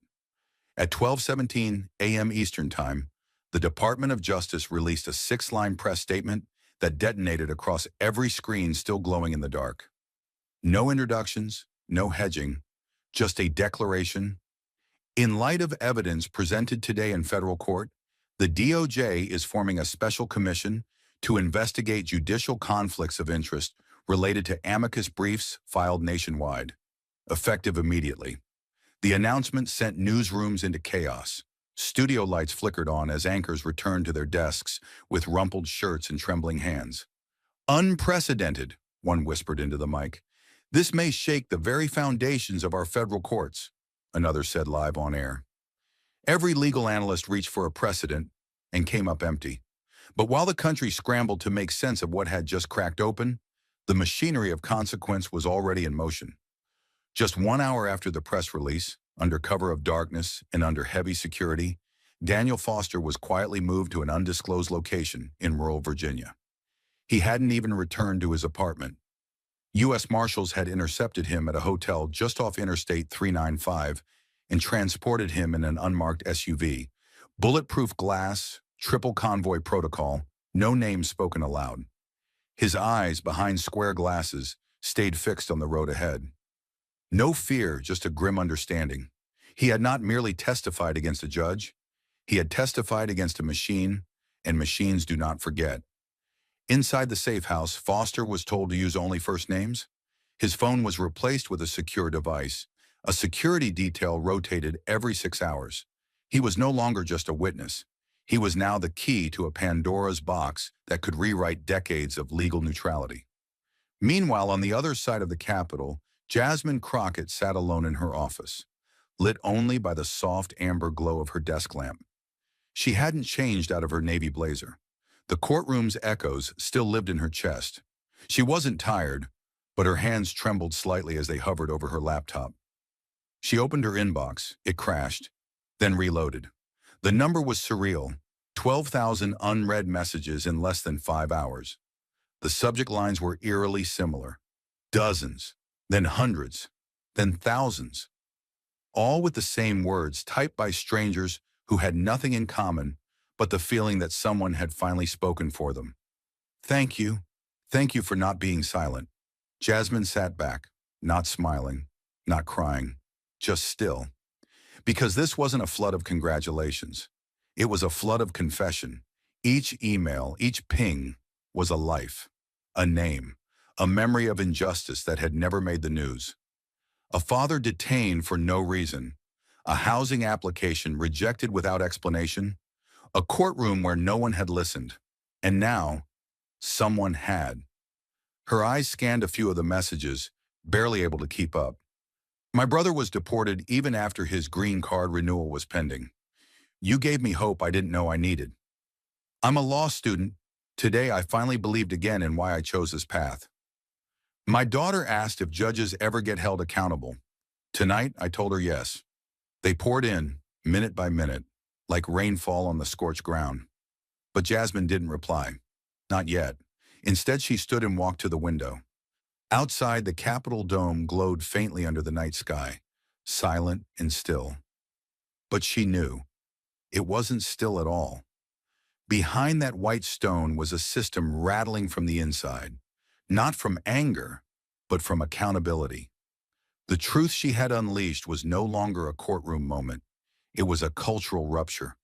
At 12:17 a.m. Eastern Time, the Department of Justice released a 6-line press statement that detonated across every screen still glowing in the dark. No introductions, no hedging, just a declaration. In light of evidence presented today in federal court, the DOJ is forming a special commission to investigate judicial conflicts of interest related to amicus briefs filed nationwide, effective immediately. The announcement sent newsrooms into chaos. Studio lights flickered on as anchors returned to their desks with rumpled shirts and trembling hands. "Unprecedented," one whispered into the mic. "This may shake the very foundations of our federal courts," another said live on air. Every legal analyst reached for a precedent and came up empty. But while the country scrambled to make sense of what had just cracked open, the machinery of consequence was already in motion. Just 1 hour after the press release, under cover of darkness and under heavy security, Daniel Foster was quietly moved to an undisclosed location in rural Virginia. He hadn't even returned to his apartment. U.S. Marshals had intercepted him at a hotel just off Interstate 395 and transported him in an unmarked SUV. Bulletproof glass, triple convoy protocol, no names spoken aloud. His eyes, behind square glasses, stayed fixed on the road ahead. No fear, just a grim understanding. He had not merely testified against a judge. He had testified against a machine, and machines do not forget. Inside the safe house, Foster was told to use only first names. His phone was replaced with a secure device. A security detail rotated every 6 hours. He was no longer just a witness. He was now the key to a Pandora's box that could rewrite decades of legal neutrality. Meanwhile, on the other side of the Capitol, Jasmine Crockett sat alone in her office, lit only by the soft amber glow of her desk lamp. She hadn't changed out of her navy blazer. The courtroom's echoes still lived in her chest. She wasn't tired, but her hands trembled slightly as they hovered over her laptop. She opened her inbox. It crashed, then reloaded. The number was surreal: 12,000 unread messages in less than 5 hours. The subject lines were eerily similar. Dozens, then hundreds, then thousands. All with the same words typed by strangers who had nothing in common but the feeling that someone had finally spoken for them. Thank you. Thank you for not being silent. Jasmine sat back, not smiling, not crying, just still. Because this wasn't a flood of congratulations. It was a flood of confession. Each email, each ping was a life, a name, a memory of injustice that had never made the news. A father detained for no reason, a housing application rejected without explanation, a courtroom where no one had listened. And now, someone had. Her eyes scanned a few of the messages, barely able to keep up. My brother was deported even after his green card renewal was pending. You gave me hope I didn't know I needed. I'm a law student. Today I finally believed again in why I chose this path. My daughter asked if judges ever get held accountable. Tonight I told her yes. They poured in, minute by minute, like rainfall on the scorched ground. But Jasmine didn't reply. Not yet. Instead she stood and walked to the window. Outside, the Capitol dome glowed faintly under the night sky, silent and still. But she knew. It wasn't still at all. Behind that white stone was a system rattling from the inside, not from anger, but from accountability. The truth she had unleashed was no longer a courtroom moment. It was a cultural rupture.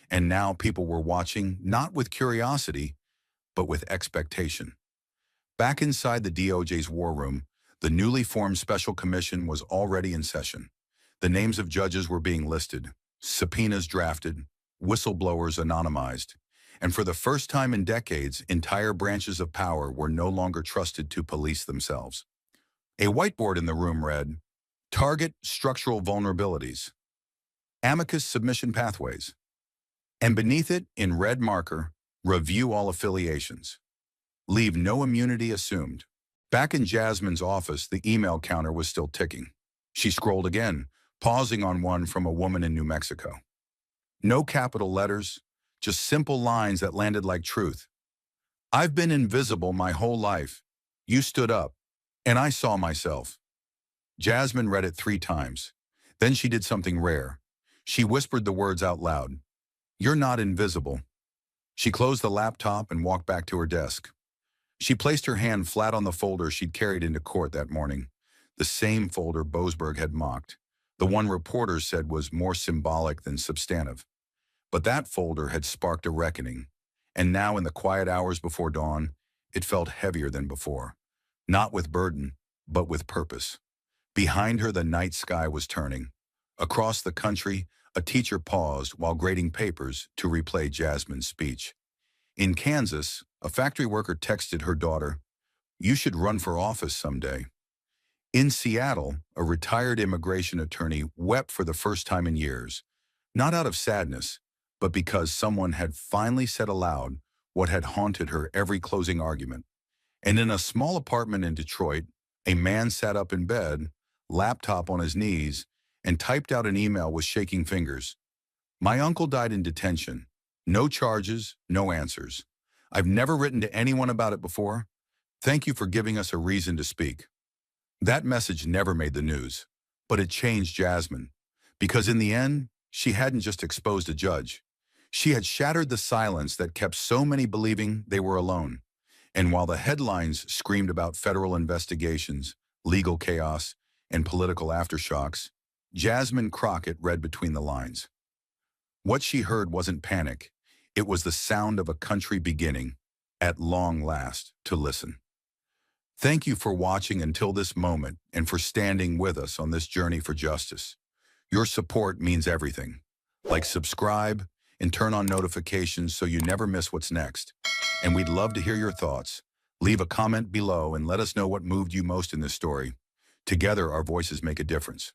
And now people were watching, not with curiosity, but with expectation. Back inside the DOJ's war room, the newly formed special commission was already in session. The names of judges were being listed, subpoenas drafted, whistleblowers anonymized. And for the first time in decades, entire branches of power were no longer trusted to police themselves. A whiteboard in the room read, "Target structural vulnerabilities. Amicus submission pathways." And beneath it, in red marker, "Review all affiliations. Leave no immunity assumed." Back in Jasmine's office, the email counter was still ticking. She scrolled again, pausing on one from a woman in New Mexico. No capital letters, just simple lines that landed like truth. "I've been invisible my whole life. You stood up, and I saw myself." Jasmine read it 3 times. Then she did something rare. She whispered the words out loud. "You're not invisible." She closed the laptop and walked back to her desk. She placed her hand flat on the folder she'd carried into court that morning, the same folder Boasberg had mocked, the one reporters said was more symbolic than substantive. But that folder had sparked a reckoning, and now in the quiet hours before dawn, it felt heavier than before, not with burden, but with purpose. Behind her, the night sky was turning. Across the country, a teacher paused while grading papers to replay Jasmine's speech. In Kansas, a factory worker texted her daughter, "You should run for office someday." In Seattle, a retired immigration attorney wept for the first time in years, not out of sadness, but because someone had finally said aloud what had haunted her every closing argument. And in a small apartment in Detroit, a man sat up in bed, laptop on his knees, and typed out an email with shaking fingers. "My uncle died in detention. No charges, no answers. I've never written to anyone about it before. Thank you for giving us a reason to speak." That message never made the news, but it changed Jasmine. Because in the end, she hadn't just exposed a judge. She had shattered the silence that kept so many believing they were alone. And while the headlines screamed about federal investigations, legal chaos, and political aftershocks, Jasmine Crockett read between the lines. What she heard wasn't panic. It was the sound of a country beginning, at long last, to listen. Thank you for watching until this moment and for standing with us on this journey for justice. Your support means everything. Like, subscribe, and turn on notifications so you never miss what's next. And we'd love to hear your thoughts. Leave a comment below and let us know what moved you most in this story. Together, our voices make a difference.